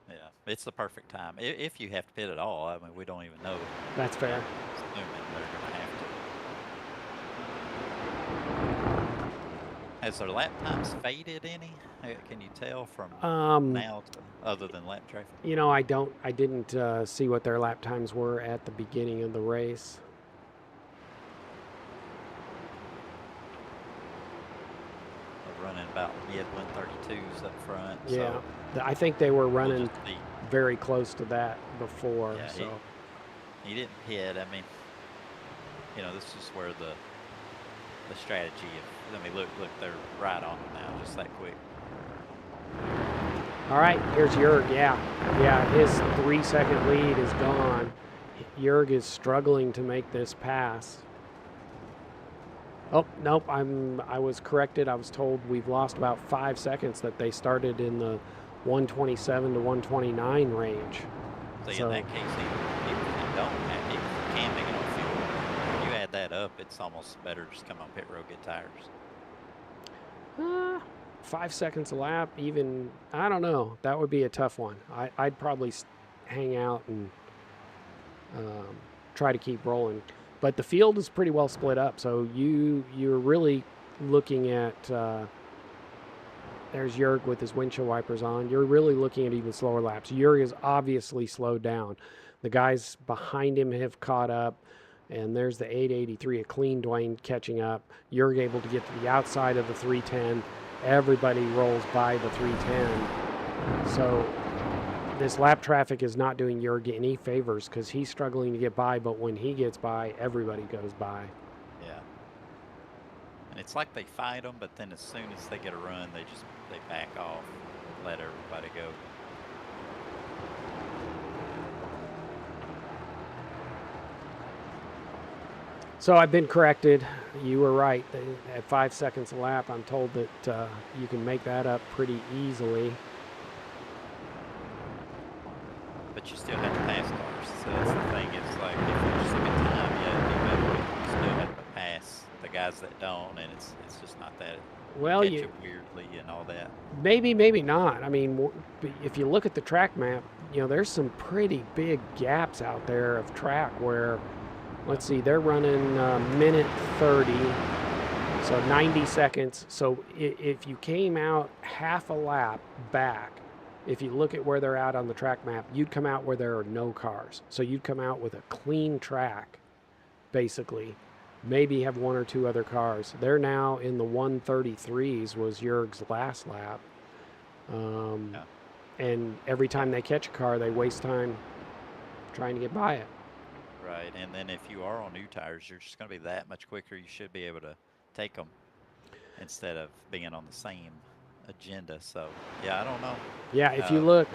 Yeah, it's the perfect time. If you have to pit at all, I mean, we don't even know. That's fair. Assuming they're going to have to. Has their lap times faded any? Can you tell from now to, other than lap traffic? You know, I didn't see what their lap times were at the beginning of the race. They're running about mid 132s up front. Yeah, so I think they were running we'll very close to that before. Yeah, so he didn't pit. I mean, you know, this is where the strategy of, I mean, look, they're right on him now, just that quick. All right, here's Jurg. Yeah, his 3-second lead is gone. Jurg is struggling to make this pass. Oh, nope, I was corrected. I was told we've lost about 5 seconds, that they started in the 127 to 129 range. So in that case, even if you don't have, even if you can make it on fuel, when you add that up, it's almost better just come on pit road, get tires. 5 seconds a lap, even, I don't know. That would be a tough one. I'd probably hang out and try to keep rolling. But the field is pretty well split up, so you're really looking at, there's Jurg with his windshield wipers on. You're really looking at even slower laps. Jurg is obviously slowed down. The guys behind him have caught up, and there's the 883 of Clean Dwayne catching up. Jurg able to get to the outside of the 310. Everybody rolls by the 310. So this lap traffic is not doing Jurg any favors because he's struggling to get by, but when he gets by, everybody goes by. Yeah. And it's like they fight them, but then as soon as they get a run, they back off, let everybody go. So I've been corrected. You were right. At 5 seconds a lap, I'm told that you can make that up pretty easily. But you still have to pass cars. So that's the thing. It's like, if you just look at time, yeah, it'd be better. You still have to pass the guys that don't, and it's just not that. Well, catch it weirdly and all that. Maybe not. I mean, if you look at the track map, you know, there's some pretty big gaps out there of track where, let's see, they're running minute 30, so 90 seconds. So if you came out half a lap back, if you look at where they're at on the track map, you'd come out where there are no cars. So you'd come out with a clean track, basically. maybe have one or two other cars. They're now in the 133s was Jurg's last lap. Yeah. And every time they catch a car, they waste time trying to get by it. Right, and then if you are on new tires, you're just going to be that much quicker. You should be able to take them instead of being on the same agenda. So, yeah, I don't know. Yeah, if you look,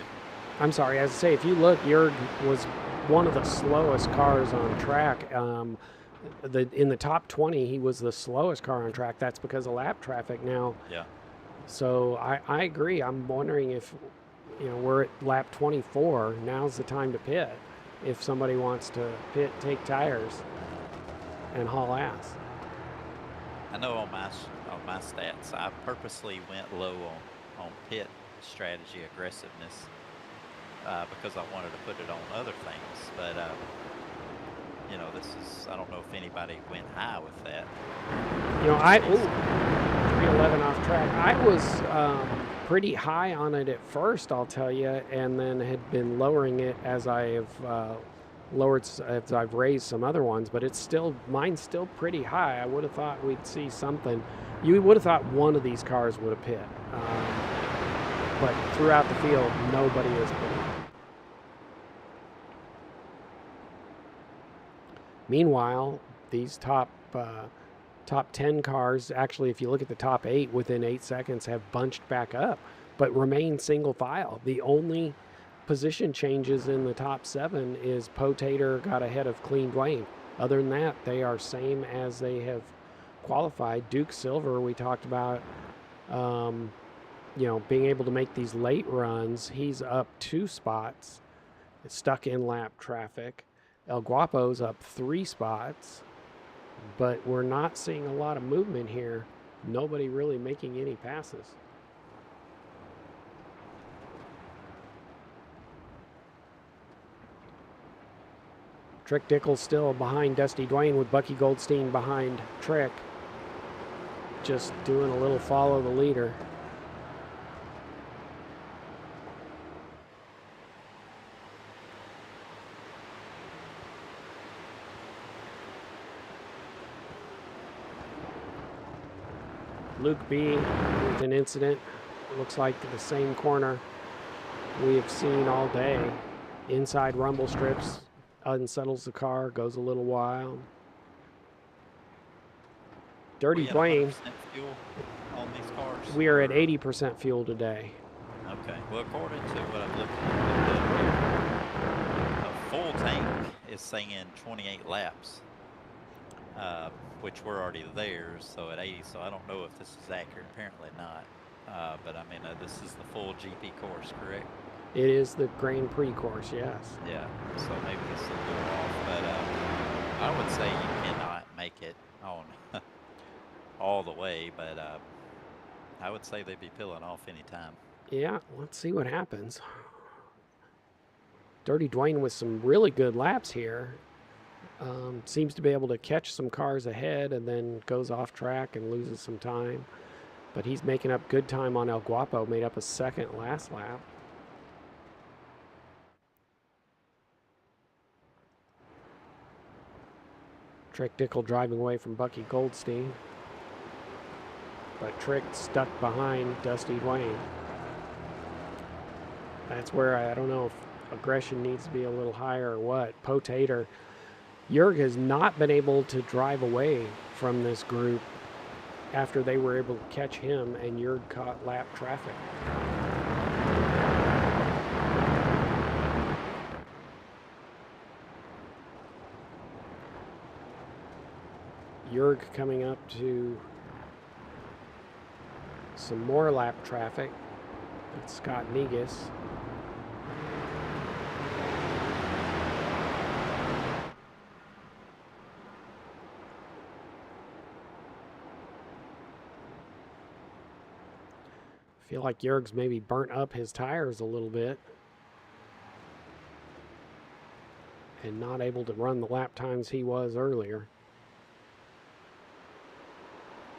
I'm sorry, as I say, if you look, Jurg was one of the slowest cars on track. In the top 20, he was the slowest car on track. That's because of lap traffic now. Yeah. So I agree. I'm wondering if, we're at lap 24. Now's the time to pit if somebody wants to pit, take tires, and haul ass. I know on my stats, I purposely went low on pit strategy aggressiveness because I wanted to put it on other things. But I don't know if anybody went high with that. 311 off track. I was pretty high on it at first, I'll tell you, and then had been lowering it as I've raised some other ones, but mine's still pretty high. I would have thought we'd see something. You would have thought one of these cars would have pit, but throughout the field, nobody is pitting. Meanwhile, these top 10 cars, actually, if you look at the top 8, within 8 seconds have bunched back up, but remain single file. The only position changes in the top 7 is Potater got ahead of Clean Dwayne. Other than that, they are same as they have qualified. Duke Silver, we talked about, being able to make these late runs. He's up 2 spots, stuck in lap traffic. El Guapo's up 3 spots, but we're not seeing a lot of movement here. Nobody really making any passes. Trick Dickel's still behind Dusty Dwayne with Bucky Goldstein behind Trick. Just doing a little follow the leader. Luke B with an incident. Looks like the same corner we have seen all day. Inside rumble strips, unsettles the car, goes a little wild. Dirty Dwayne. Fuel on these cars? We are at 80% fuel today. Okay. Well, according to what I'm looking at, a full tank is saying 28 laps, which we're already there, so at 80. So I don't know if this is accurate. Apparently not. But I mean, this is the full GP course, correct? It is the Grand Prix course, yes. Yeah. So maybe it's a little off, but I would say you cannot make it on all the way, but I would say they'd be peeling off anytime. Yeah, let's see what happens. Dirty Dwayne with some really good laps here. Seems to be able to catch some cars ahead and then goes off track and loses some time. But he's making up good time on El Guapo, made up a second last lap. Trick Dickel driving away from Bucky Goldstein. But Trick stuck behind Dusty Dwayne. That's where I don't know if aggression needs to be a little higher or what. Potater. Jurg has not been able to drive away from this group after they were able to catch him, and Jurg caught lap traffic. Jurg coming up to some more lap traffic. That's Scott Negus. I feel like Jurg's maybe burnt up his tires a little bit and not able to run the lap times he was earlier.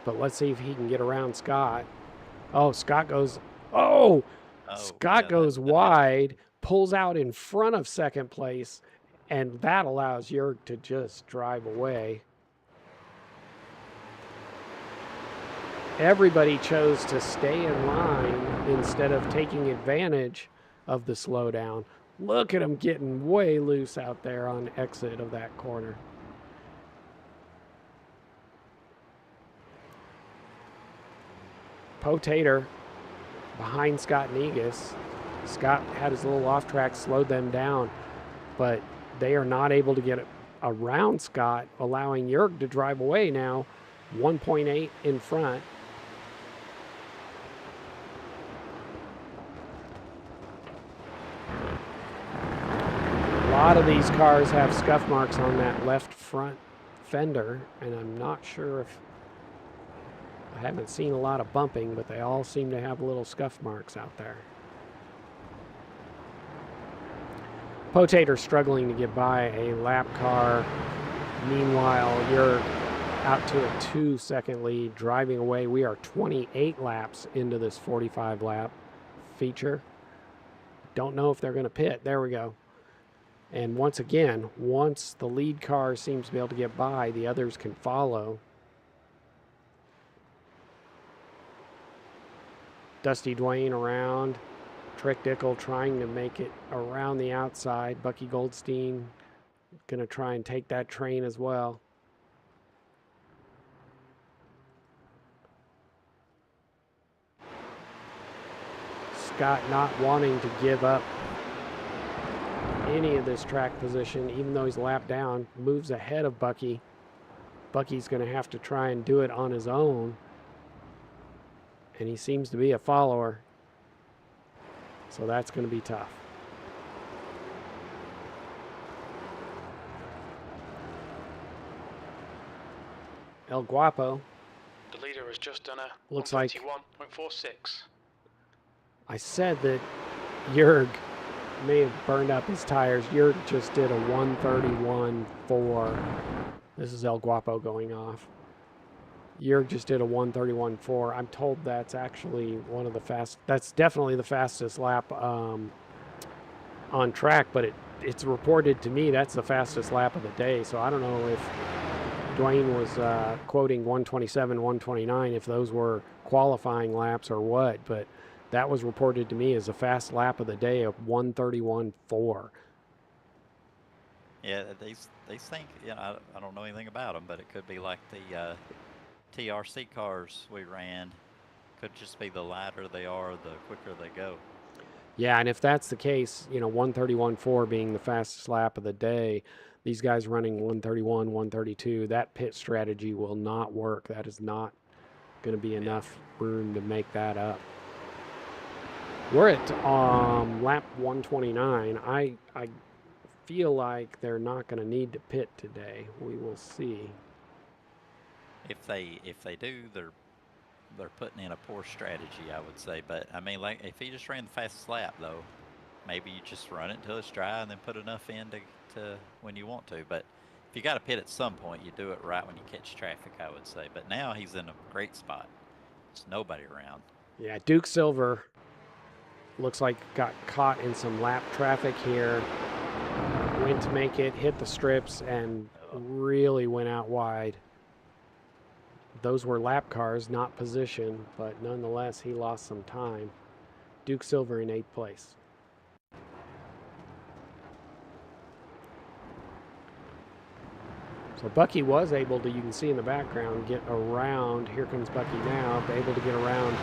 But let's see if he can get around Scott. Oh, Scott goes, Scott goes wide, pulls out in front of second place, and that allows Jurg to just drive away. everybody chose to stay in line instead of taking advantage of the slowdown. Look at him getting way loose out there on exit of that corner. Potater behind Scott Negus. Scott had his little off track, slowed them down, but they are not able to get around Scott, allowing Jurg to drive away now, 1.8 in front. A lot of these cars have scuff marks on that left front fender, and I'm not sure if I haven't seen a lot of bumping, but they all seem to have little scuff marks out there. Potater struggling to get by a lap car. Meanwhile, you're out to a 2-second lead, driving away. We are 28 laps into this 45 lap feature. Don't know if they're going to pit. There we go. And once again, once the lead car seems to be able to get by, the others can follow. Dusty Dwayne around. Trick Dickel trying to make it around the outside. Bucky Goldstein going to try and take that train as well. Scott not wanting to give up any of this track position, even though he's lapped down, moves ahead of Bucky. Bucky's going to have to try and do it on his own. And he seems to be a follower. So that's going to be tough. El Guapo. The leader has just done a Looks like 131.46. I said that Jurg may have burned up his tires. Jurg just did a 131.4. This is El Guapo going off. Jurg just did a 131.4. I'm told that's actually one of the that's definitely the fastest lap on track, but it's reported to me that's the fastest lap of the day. So I don't know if Dwayne was quoting 127, 129, if those were qualifying laps or what, but that was reported to me as a fast lap of the day of 131.4. Yeah, these think, I don't know anything about them, but it could be like the TRC cars we ran. Could just be the lighter they are, the quicker they go. Yeah, and if that's the case, 131.4 being the fastest lap of the day, these guys running 131, 132, that pit strategy will not work. That is not going to be enough room to make that up. We're at lap 129. I feel like they're not going to need to pit today. We will see. If they do, they're putting in a poor strategy, I would say. But I mean, like if he just ran the fastest lap, though, maybe you just run it until it's dry and then put enough in to when you want to. But if you got to pit at some point, you do it right when you catch traffic, I would say. But now he's in a great spot. There's nobody around. Yeah, Duke Silver looks like got caught in some lap traffic here. Went to make it, hit the strips, and really went out wide. Those were lap cars, not position, but nonetheless, he lost some time. Duke Silver in 8th place. So Bucky was able to, you can see in the background, get around. Here comes Bucky now, able to get around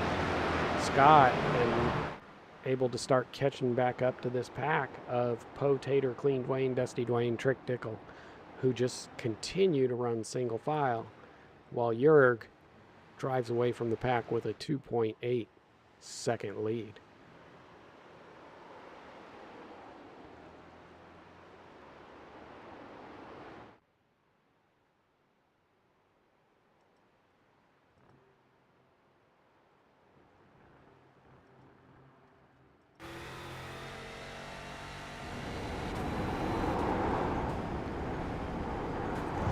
Scott and able to start catching back up to this pack of Potater, Clean Dwayne, Dusty Dwayne, Trick Dickel, who just continue to run single file, while Jurg drives away from the pack with a 2.8 second lead.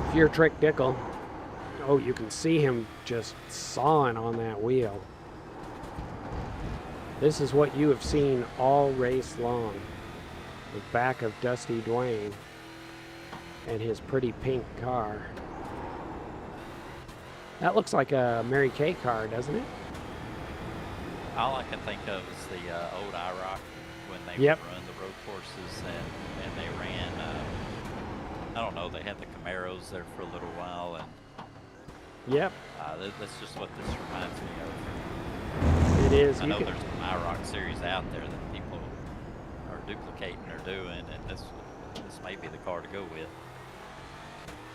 If you're Trick Dickel, oh, you can see him just sawing on that wheel. This is what you have seen all race long. The back of Dusty Dwayne and his pretty pink car. That looks like a Mary Kay car, doesn't it? All I can think of is the old IROC when they Yep. would run the road courses and they ran, I don't know, they had the Camaros there for a little while, and Yep, that's just what this reminds me of. it is. I You know can, there's some IROC series out there that people are duplicating or doing, and this may be the car to go with.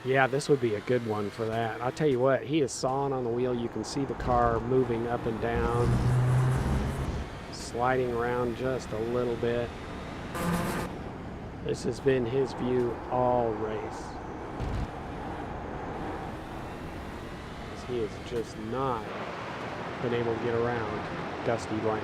yeah, this would be a good one for that. I'll tell you what, he is sawing on the wheel. You can see the car moving up and down, sliding around just a little bit. This has been his view all race. He has just not been able to get around Dusty Dwayne.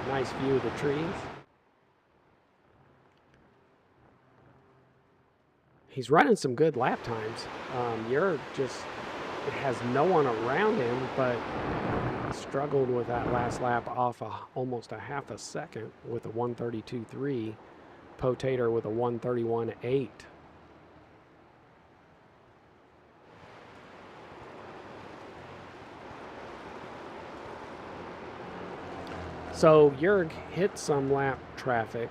Nice view of the trees. He's running some good lap times. You're just has no one around him, but struggled with that last lap off almost a half a second with a 132.3. Potator with a 131.8. So Jurg hit some lap traffic.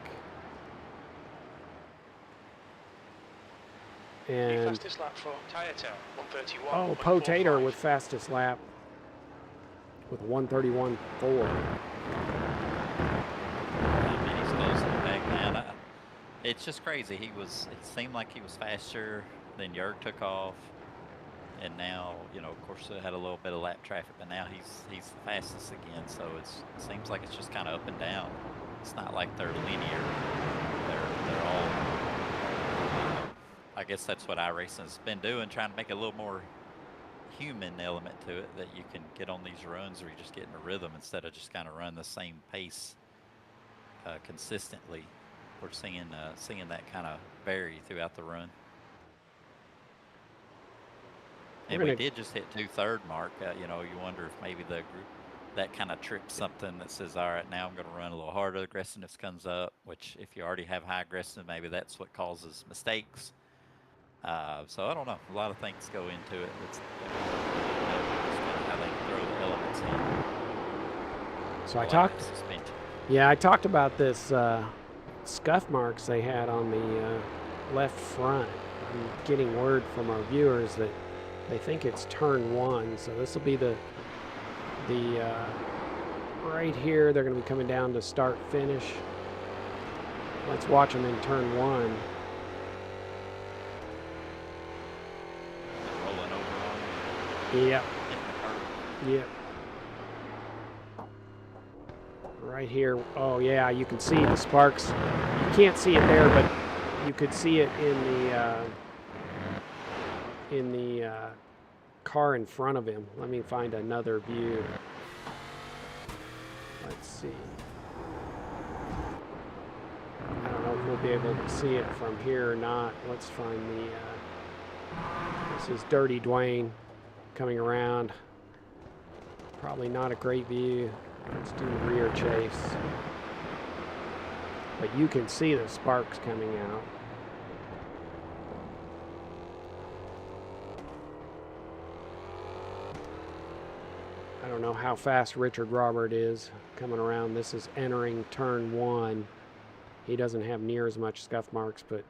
The And fastest lap for Toyota, 131. oh, Potator with fastest lap with 131.4. I mean, he's closing the back now. It's just crazy. It seemed like he was faster, then Jurg took off, and now, you know, of course, it had a little bit of lap traffic, but now he's the fastest again. So it seems like it's just kind of up and down. It's not like they're linear. They're all. I guess that's what iRacing's been doing, trying to make a little more human element to it, that you can get on these runs where you just get in a rhythm instead of just kind of run the same pace consistently. We're seeing that kind of vary throughout the run. And we did just hit 2/3 mark. You know, you wonder if maybe the group that kind of trips something that says, all right, now I'm going to run a little harder. Aggressiveness comes up, which if you already have high aggressiveness, maybe that's what causes mistakes. So I don't know. A lot of things go into it. It's just kind of how they throw the elements in. So I talked about this scuff marks they had on the left front. I'm getting word from our viewers that they think it's turn 1. So this will be the right here. They're going to be coming down to start finish. Let's watch them in turn 1. Rolling over on Yep. you. Yep. Right here. Oh yeah, you can see the sparks. You can't see it there, but you could see it in the car in front of him. Let me find another view. Let's see. I don't know if we'll be able to see it from here or not. Let's find this is Dirty Dwayne coming around. Probably not a great view. Let's do rear chase. But you can see the sparks coming out. I don't know how fast Richard Robert is coming around. This is entering turn 1. He doesn't have near as much scuff marks, but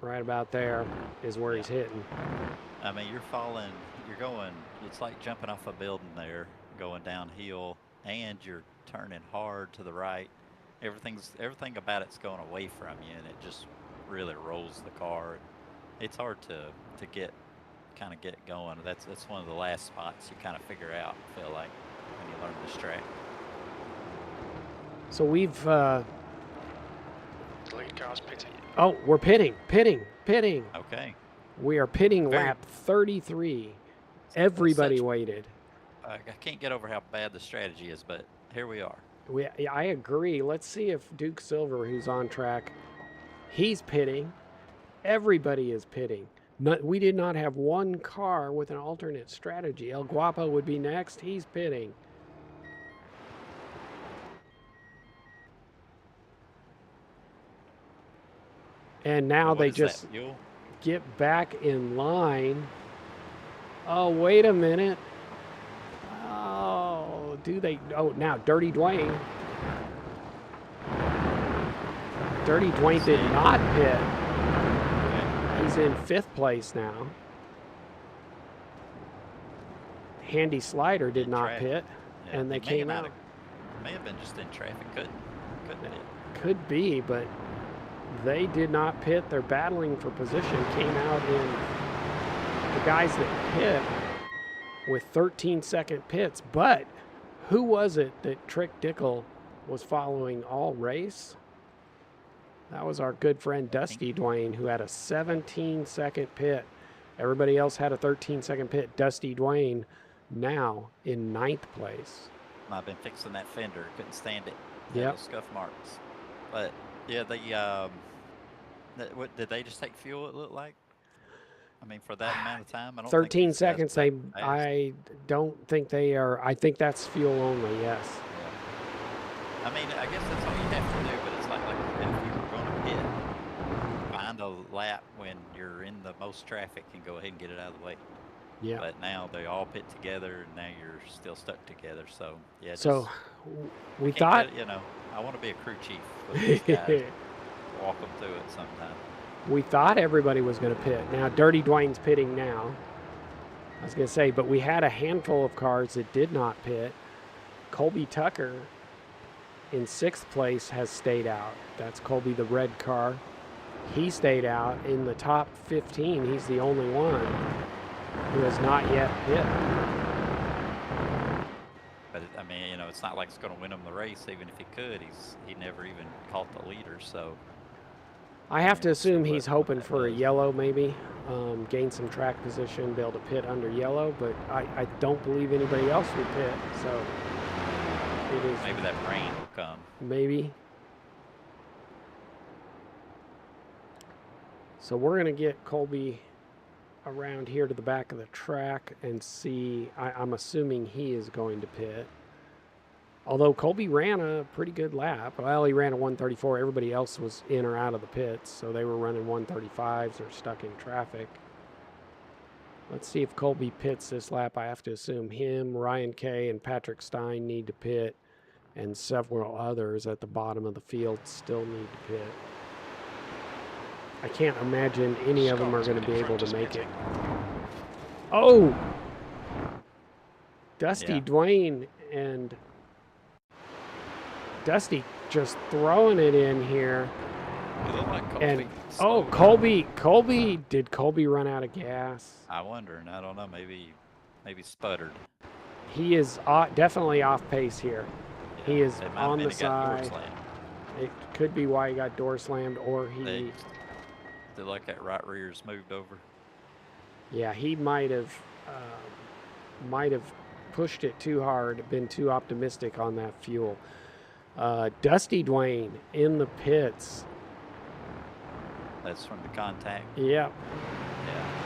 right about there is where he's hitting. I mean, you're going, it's like jumping off a building there, going downhill, and you're turning hard to the right. Everything about it's going away from you, and it just really rolls the car. It's hard to get going. That's one of the last spots you kind of figure out, I feel like, when you learn this track. So we've The lead car's pitting. oh, we're pitting. Okay. We are pitting lap 33. Everybody waited. I can't get over how bad the strategy is, but here we are. I agree. Let's see if Duke Silver, who's on track, he's pitting. Everybody is pitting. We did not have one car with an alternate strategy. El Guapo would be next. He's pitting. And now What they is that, just fuel? get back in line. Oh, wait a minute. Oh, do they? Oh, now Dirty Dwayne. Dirty Dwayne did not pit. Okay. He's in 5th place now. Handy Slider did In not traffic. pit, Yeah, and they he may came not out. may have been just in traffic. Couldn't it? Could be, but they did not pit. They're battling for position. Came out in the guys that pit with 13-second pits. But who was it that Trick Dickel was following all race? That was our good friend Dusty Dwayne, who had a 17-second pit. Everybody else had a 13-second pit. Dusty Dwayne now in 9th place. I've been fixing that fender. Couldn't stand it. Yep. Those scuff marks. But yeah, what did they just take fuel? It looked like. I mean, for that amount of time, I don't. 13 think these guys seconds. pit fast. I don't think they are. I think that's fuel only. Yes. Yeah. I mean, I guess that's all you have to do. But it's like if you were going to pit, find a lap when you're in the most traffic and go ahead and get it out of the way. Yeah. But now they all pit together, and now you're still stuck together. So yeah. So we can't thought. get it, I want to be a crew chief with these guys. Walk them through it sometime. We thought everybody was going to pit. Now, Dirty Dwayne's pitting now. I was going to say, but we had a handful of cars that did not pit. Colby Tucker in 6th place has stayed out. That's Colby, the red car. He stayed out. In the top 15, he's the only one who has not yet pit. But I mean, it's not like it's going to win him the race. Even if he could, he never even caught the leader. So I have to Yeah, assume so he's what hoping that for a does. yellow maybe, gain some track position, be able to pit under yellow, but I don't believe anybody else would pit, so it is maybe that rain will come. maybe. So we're going to get Colby around here to the back of the track and see. I'm assuming he is going to pit. Although Colby ran a pretty good lap. Well, he ran a 134. Everybody else was in or out of the pits, so they were running 135s or stuck in traffic. Let's see if Colby pits this lap. I have to assume him, Ryan Kay, and Patrick Stein need to pit, and several others at the bottom of the field still need to pit. I can't imagine any of them are going to be able to make it. Oh! Dusty Yeah. Dwayne and Dusty just throwing it in here. It looked like Colby And slowed Colby, did Colby run out of gas? down. I wonder, and I don't know. Maybe sputtered. He is definitely off pace here. Yeah, He is it might have on been the he got door side. slammed. It could be why he got door slammed, or They like that right rear's moved over. yeah, he might have pushed it too hard, been too optimistic on that fuel. Dusty Dwayne in the pits. That's from the contact. Yep. Yeah.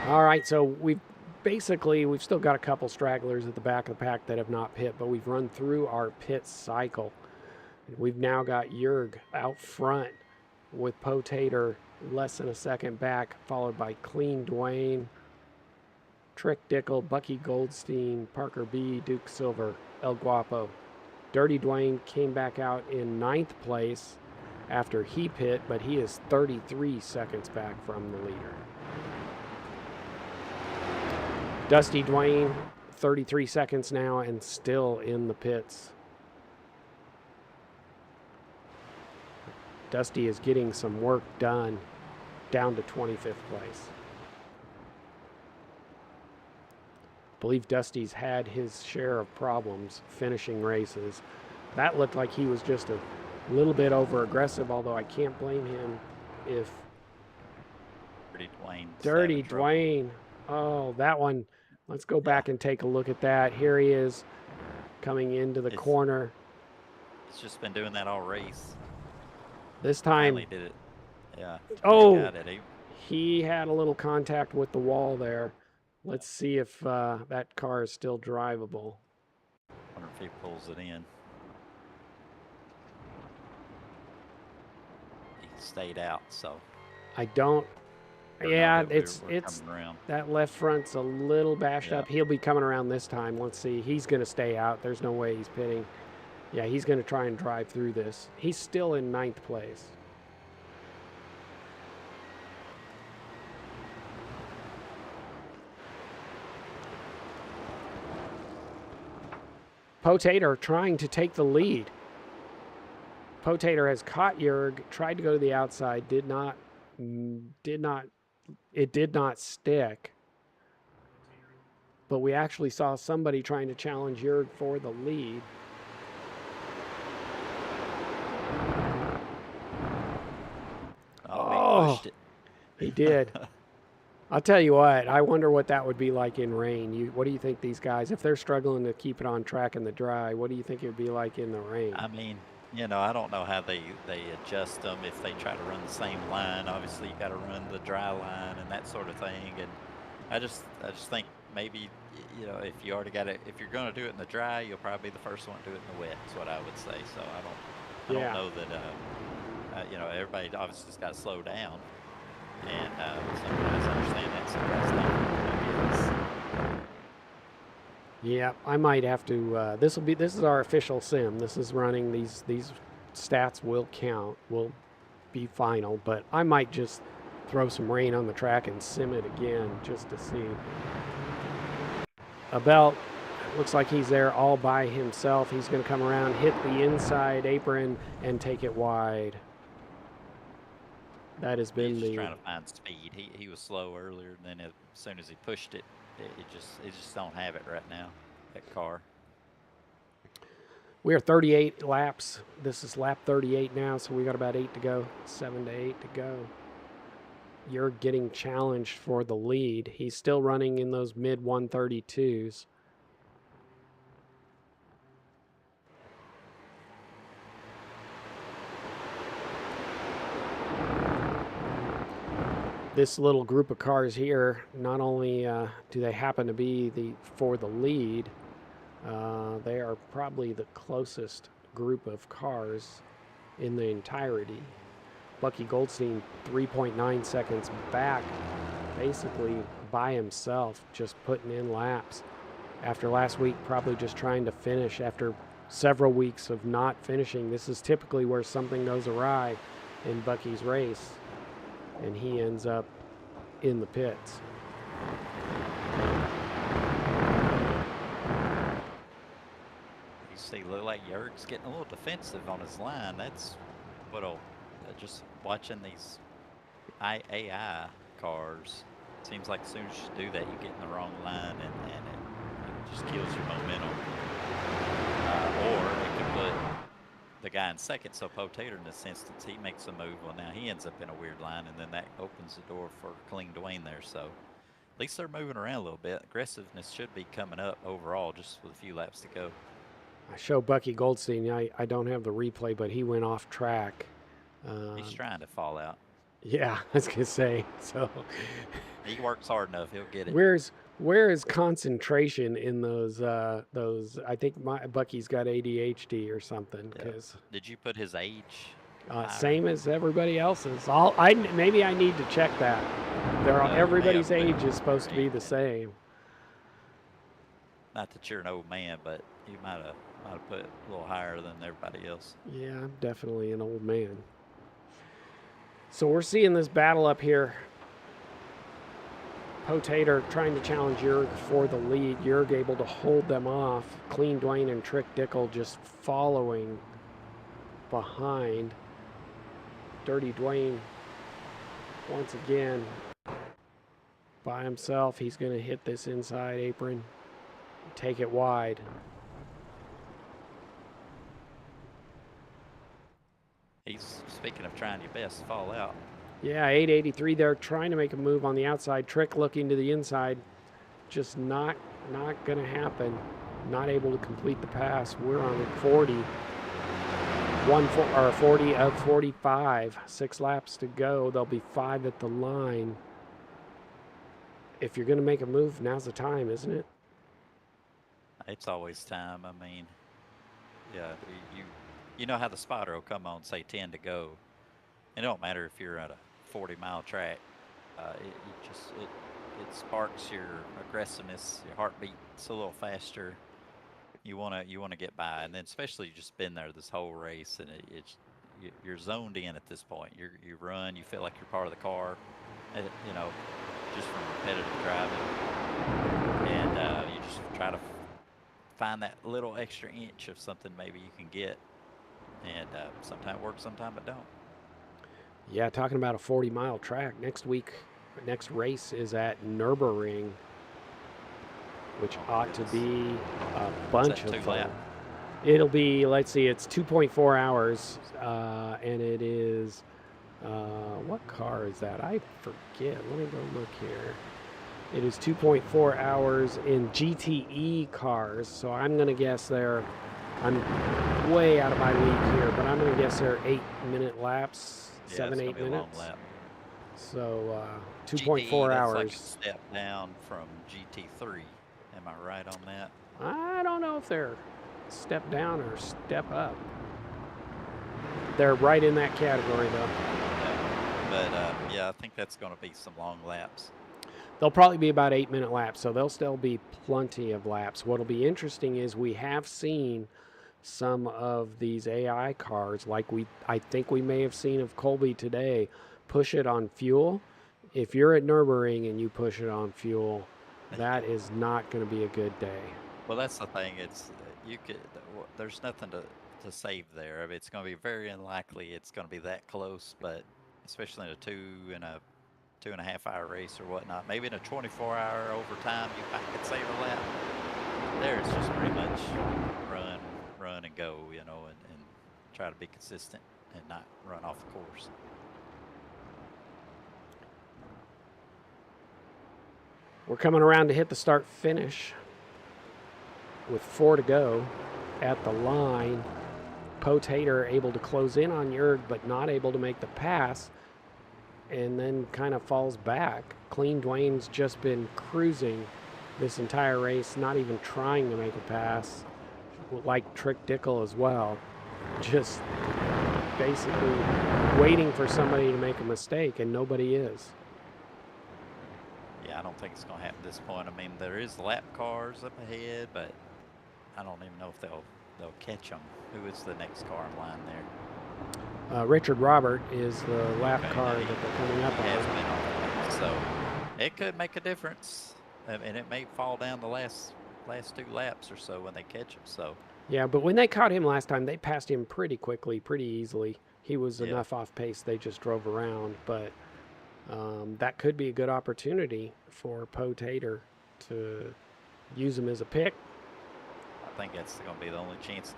All right, so we've still got a couple stragglers at the back of the pack that have not pit, but we've run through our pit cycle. We've now got Jurg out front with Potater less than a second back, followed by Clean Dwayne, Trick Dickel, Bucky Goldstein, Parker B, Duke Silver, El Guapo. Dirty Dwayne came back out in 9th place after he pit, but he is 33 seconds back from the leader. Dusty Dwayne, 33 seconds now and still in the pits. Dusty is getting some work done, down to 25th place. I believe Dusty's had his share of problems finishing races. That looked like he was just a little bit over aggressive, although I can't blame him if Dirty Dwayne. Dirty Dwayne. Oh, that one. Let's go back and take a look at that. Here he is coming into the corner. It's just been doing that all race. This time, Finally did it. Yeah. Oh, Got it. he had a little contact with the wall there. Let's see if that car is still drivable. Wonder if he pulls it in. He stayed out, so. I don't. Or no, Yeah, that we're it's coming around. that left front's a little bashed Yeah. up. He'll be coming around this time. Let's see. He's going to stay out. There's no way he's pitting. Yeah, he's going to try and drive through this. He's still in 9th place. Potato trying to take the lead. Potato has caught Jurg, tried to go to the outside, did not, it did not stick. But we actually saw somebody trying to challenge Jurg for the lead. Oh, he pushed it. He did. I'll tell you what, I wonder what that would be like in rain. What do you think these guys, if they're struggling to keep it on track in the dry, what do you think it would be like in the rain? I mean, you know, I don't know how they adjust them if they try to run the same line. Obviously, you got to run the dry line and that sort of thing. And I just think maybe, you know, if you already got it, if you're going to do it in the dry, you'll probably be the first one to do it in the wet. Is what I would say. So I don't know that. You know, everybody obviously just got to slow down. And some guys understand that, some guys don't. Yeah, I might have to. This is our official sim. This is running. These stats will count. Will be final. But I might just throw some rain on the track and sim it again just to see. Abel looks like he's there all by himself. He's going to come around, hit the inside apron, and take it wide. That has been He's just trying to find speed. He was slow earlier, and then as soon as he pushed it, it just don't have it right now. That car. We are 38 laps. This is lap 38 now, so we got about 8 to go. 7 to 8 to go. You're getting challenged for the lead. He's still running in those mid 132s. This little group of cars here, not only do they happen to be for the lead, they are probably the closest group of cars in the entirety. Bucky Goldstein 3.9 seconds back, basically by himself, just putting in laps. After last week, probably just trying to finish after several weeks of not finishing. This is typically where something goes awry in Bucky's race, and he ends up in the pits. You see, look like Jurg's getting a little defensive on his line. That's what'll just watching these AI cars. Seems like as soon as you do that, you get in the wrong line, and it just kills your momentum. Or it could put the guy in second, so Potato in this instance, he makes a move. Well, now he ends up in a weird line, and then that opens the door for Clean Dwayne there. So at least they're moving around a little bit. Aggressiveness should be coming up overall, just with a few laps to go. I show Bucky Goldstein. I don't have the replay, but he went off track. He's trying to fall out. Yeah, I was gonna say. So he works hard enough; he'll get it. Where is concentration in those? I think Bucky's got ADHD or something. Yeah. Did you put his age? Same as everybody else's. Maybe I need to check that. Everybody's age is supposed to be the same. Not that you're an old man, but you might have put a little higher than everybody else. Yeah, I'm definitely an old man. So we're seeing this battle up here. Potato trying to challenge Jurg for the lead. Jurg able to hold them off. Clean Dwayne and Trick Dickel just following behind. Dirty Dwayne once again by himself. He's going to hit this inside apron, take it wide. He's, speaking of trying your best to fall out. Yeah, 883 there, trying to make a move on the outside. Trick looking to the inside. Just not going to happen. Not able to complete the pass. We're on 40. 40 of 45. 6 laps to go. There'll be 5 at the line. If you're going to make a move, now's the time, isn't it? It's always time. I mean, yeah, you know how the spotter will come on, say 10 to go. It don't matter if you're at a 40-mile track. It sparks your aggressiveness, your heartbeat's a little faster. You wanna get by, and then especially you just been there this whole race, and you're zoned in at this point. You run, you feel like you're part of the car, you know, just from repetitive driving, and you just try to find that little extra inch of something maybe you can get, and sometimes it works, sometimes it don't. Yeah, talking about a 40-mile track. Next race is at Nürburgring, which ought to be a bunch of fun. It'll be, let's see, it's 2.4 hours, and it is, what car is that? I forget. Let me go look here. It is 2.4 hours in GTE cars, so I'm going to guess I'm way out of my league here, but I'm going to guess they're 8-minute laps, 7-8 minutes. Lap. So 2.4 hours. Like a step down from GT3. Am I right on that? I don't know if they're step down or step up. They're right in that category, though. Yeah. But yeah, I think that's going to be some long laps. They'll probably be about 8-minute laps, so there'll still be plenty of laps. What'll be interesting is we have seen some of these AI cars, like I think we may have seen of Colby today, push it on fuel. If you're at Nürburgring and you push it on fuel, that is not going to be a good day. Well, that's the thing. There's nothing to save there. I mean, it's going to be very unlikely it's going to be that close, but especially in a 2.5 hour race or whatnot, maybe in a 24-hour overtime, you could save a lap. There, it's just pretty much run and go, and try to be consistent and not run off the course. We're coming around to hit the start finish with 4 to go at the line. Potater able to close in on Jurg, but not able to make the pass, and then kind of falls back. Clean Dwayne's just been cruising this entire race, not even trying to make a pass, like Trick Dickel as well. Just basically waiting for somebody to make a mistake, and nobody is. Yeah, I don't think it's going to happen at this point. I mean, there is lap cars up ahead, but I don't even know if they'll catch them. Who is the next car in line there? Richard Robert is the lap car that they're coming up on. So it could make a difference, and it may fall down the last 2 laps or so when they catch him. So yeah, but when they caught him last time, they passed him pretty quickly, pretty easily. He was enough off pace; they just drove around. But that could be a good opportunity for Potater to use him as a pick. I think that's going to be the only chance.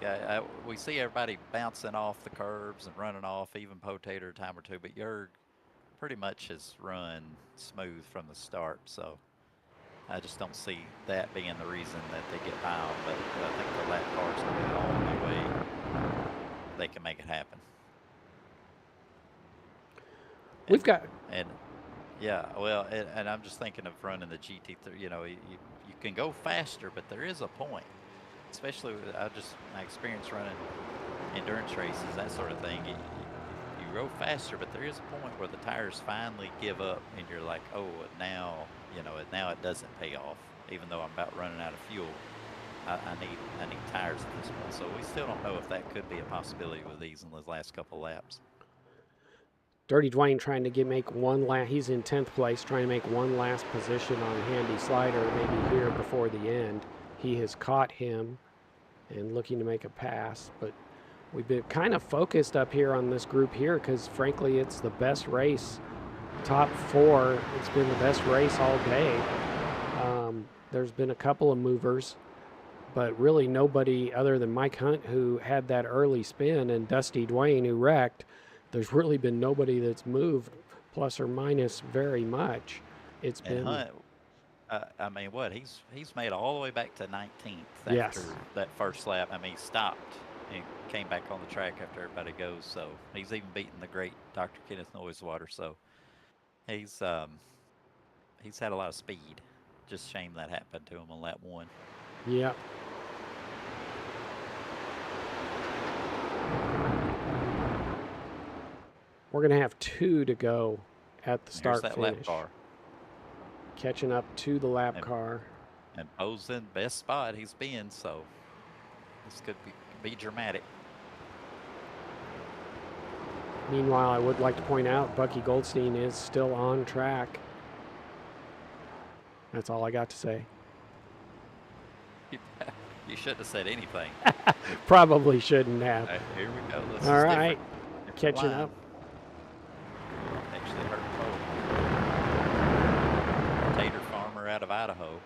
We see everybody bouncing off the curbs and running off, even Potater a time or two, but Jurg pretty much has run smooth from the start, so I just don't see that being the reason that they get by him, but I think the lap car's going to be the only way they can make it happen. We've got... And yeah, well, and I'm just thinking of running the GT3, you can go faster, but there is a point. Especially with my experience running endurance races, that sort of thing. You go faster, but there is a point where the tires finally give up, and you're like, oh, now it doesn't pay off. Even though I'm about running out of fuel, I need tires at this point. So we still don't know if that could be a possibility with these in the last couple laps. Dirty Dwayne trying to make one last. He's in 10th place, trying to make one last position on Handy Slider, maybe here before the end. He has caught him and looking to make a pass, but we've been kind of focused up here on this group here because, frankly, it's the best race. Top 4, it's been the best race all day. There's been a couple of movers, but really nobody other than Mike Hunt, who had that early spin, and Dusty Dwayne, who wrecked. There's really been nobody that's moved plus or minus very much. It's been... Hunt, I mean, he's made it all the way back to 19th after that first lap. I mean, he stopped and came back on the track after everybody goes. So he's even beaten the great Dr. Kenneth Noisewater. So he's had a lot of speed. Just shame that happened to him on lap 1. Yep. We're going to have 2 to go at the Here's start that finish. lap car. Catching up to the lap And- car. And Poe's in best spot he's been, so this could be dramatic. Meanwhile, I would like to point out Bucky Goldstein is still on track. That's all I got to say. You shouldn't have said anything. Probably shouldn't have. All right, here we go. This All is right, different catching line. up. Actually hurt Poe. Tater farmer out of Idaho.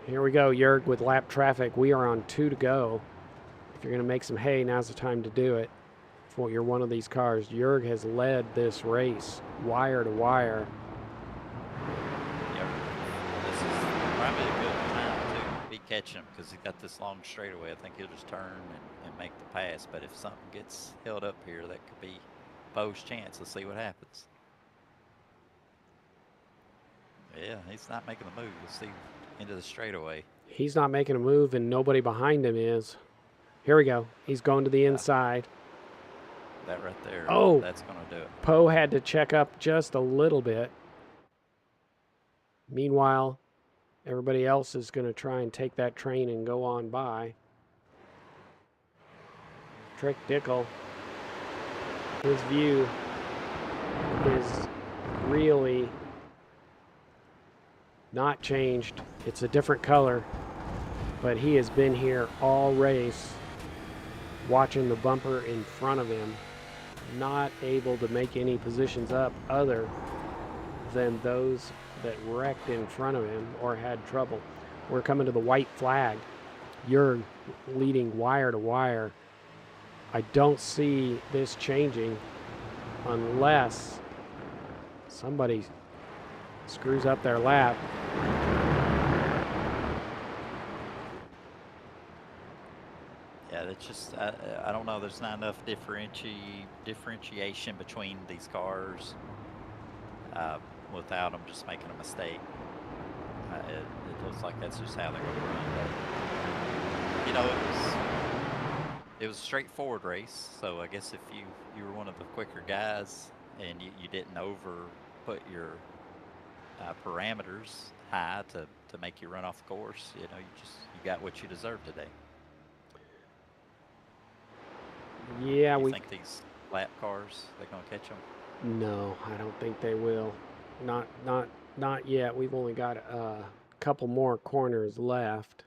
Here we go, Jurg, with lap traffic. We are on 2 to go. If you're going to make some hay, now's the time to do it. If you're one of these cars, Jurg has led this race wire to wire. Yep. This is probably a good time to be catching him because he got this long straightaway. I think he'll just turn and make the pass. But if something gets held up here, that could be Poe's chance. Let's see what happens. Yeah, he's not making the move. Let's see into the straightaway. He's not making a move, and nobody behind him is. Here we go. He's going to the inside. That right there. Oh. That's going to do it. Poe had to check up just a little bit. Meanwhile, everybody else is going to try and take that train and go on by. Trick Dickel, his view is really not changed. It's a different color, but he has been here all race watching the bumper in front of him, not able to make any positions up other than those that wrecked in front of him or had trouble. We're coming to the white flag. Jurg leading wire to wire. I don't see this changing unless somebody screws up their lap. Yeah, that's just, I don't know. There's not enough differentiation between these cars without them just making a mistake. It looks like that's just how they're going to run. But, you know, it was a straightforward race. So I guess if you were one of the quicker guys and you didn't put your parameters high to make you run off the course, you know, you got what you deserved today. Yeah, You think these lap cars, they're going to catch them? No, I don't think they will. Not yet. We've only got a couple more corners left.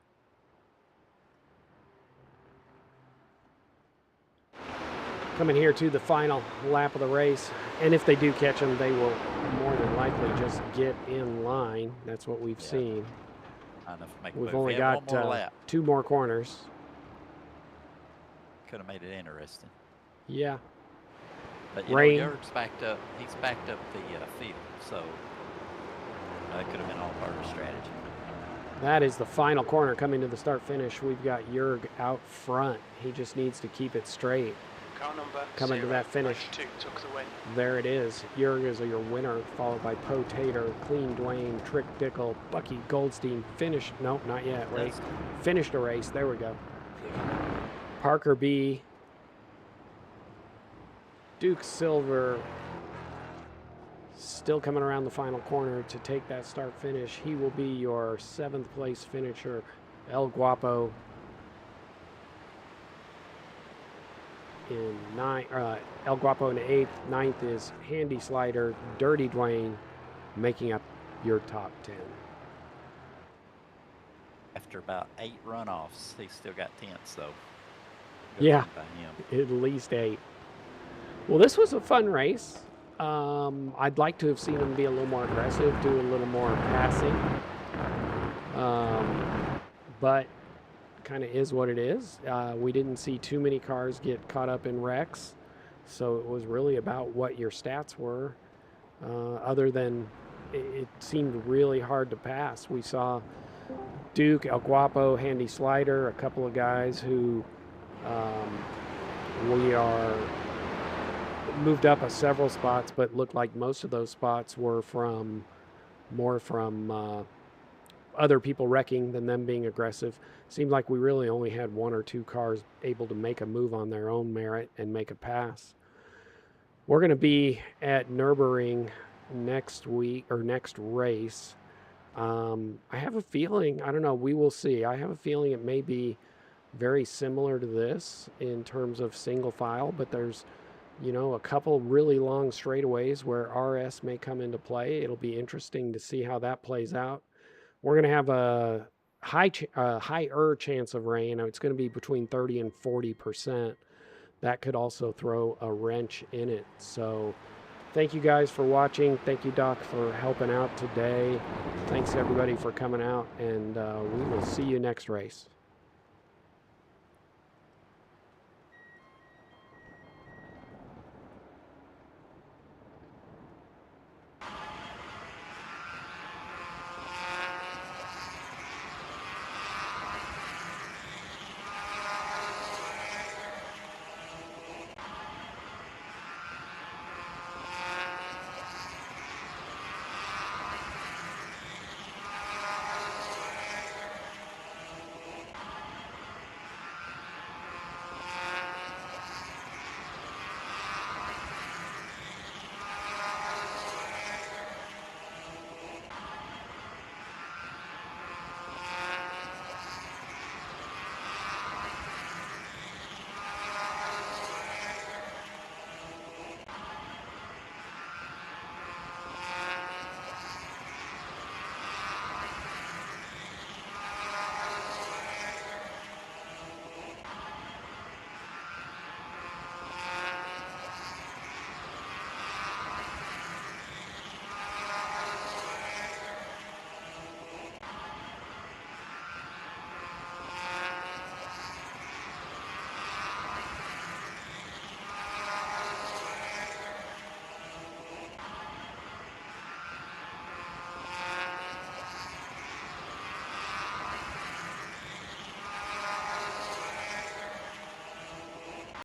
Coming here to the final lap of the race, and if they do catch them, they will more than likely just get in line. That's what we've seen. Not enough to make a We've move. only We have got one more lap. 2 more corners. Could have made it interesting. Yeah. But you Rain. know, Jurg's backed up. He's backed up the field, so that could have been all part of the strategy. That is the final corner coming to the start finish. We've got Jurg out front. He just needs to keep it straight. Car number Coming to that finish. 092 took the win. There it is. Jurg is your winner, followed by Poe Tater, Clean Dwayne, Trick Dickel, Bucky Goldstein. Finished. Nope, not yet. Wait. That's- Finished a race. There we go. Parker B. Duke Silver still coming around the final corner to take that start finish. He will be your 7th place finisher. El Guapo in 9th. El Guapo in 8th. 9th is Handy Slider, Dirty Dwayne, making up your top 10. After about 8 runoffs, he's still got 10th, though. Good Yeah. run by him. At least 8. Well, this was a fun race. I'd like to have seen him be a little more aggressive, do a little more passing. But kind of is what it is. We didn't see too many cars get caught up in wrecks. So it was really about what your stats were. Other than it seemed really hard to pass. We saw Duke, El Guapo, Handy Slider, a couple of guys who We are moved up several spots, but looked like most of those spots were more from other people wrecking than them being aggressive. Seemed like we really only had one or two cars able to make a move on their own merit and make a pass. We're going to be at Nürburgring next week or next race. I have a feeling, I don't know, we will see. I have a feeling it may be very similar to this in terms of single file, but there's, a couple really long straightaways where RS may come into play. It'll be interesting to see how that plays out. We're going to have a higher chance of rain. It's going to be between 30 and 40%. That could also throw a wrench in it. So thank you guys for watching. Thank you, Doc, for helping out today. Thanks everybody for coming out, and we will see you next race.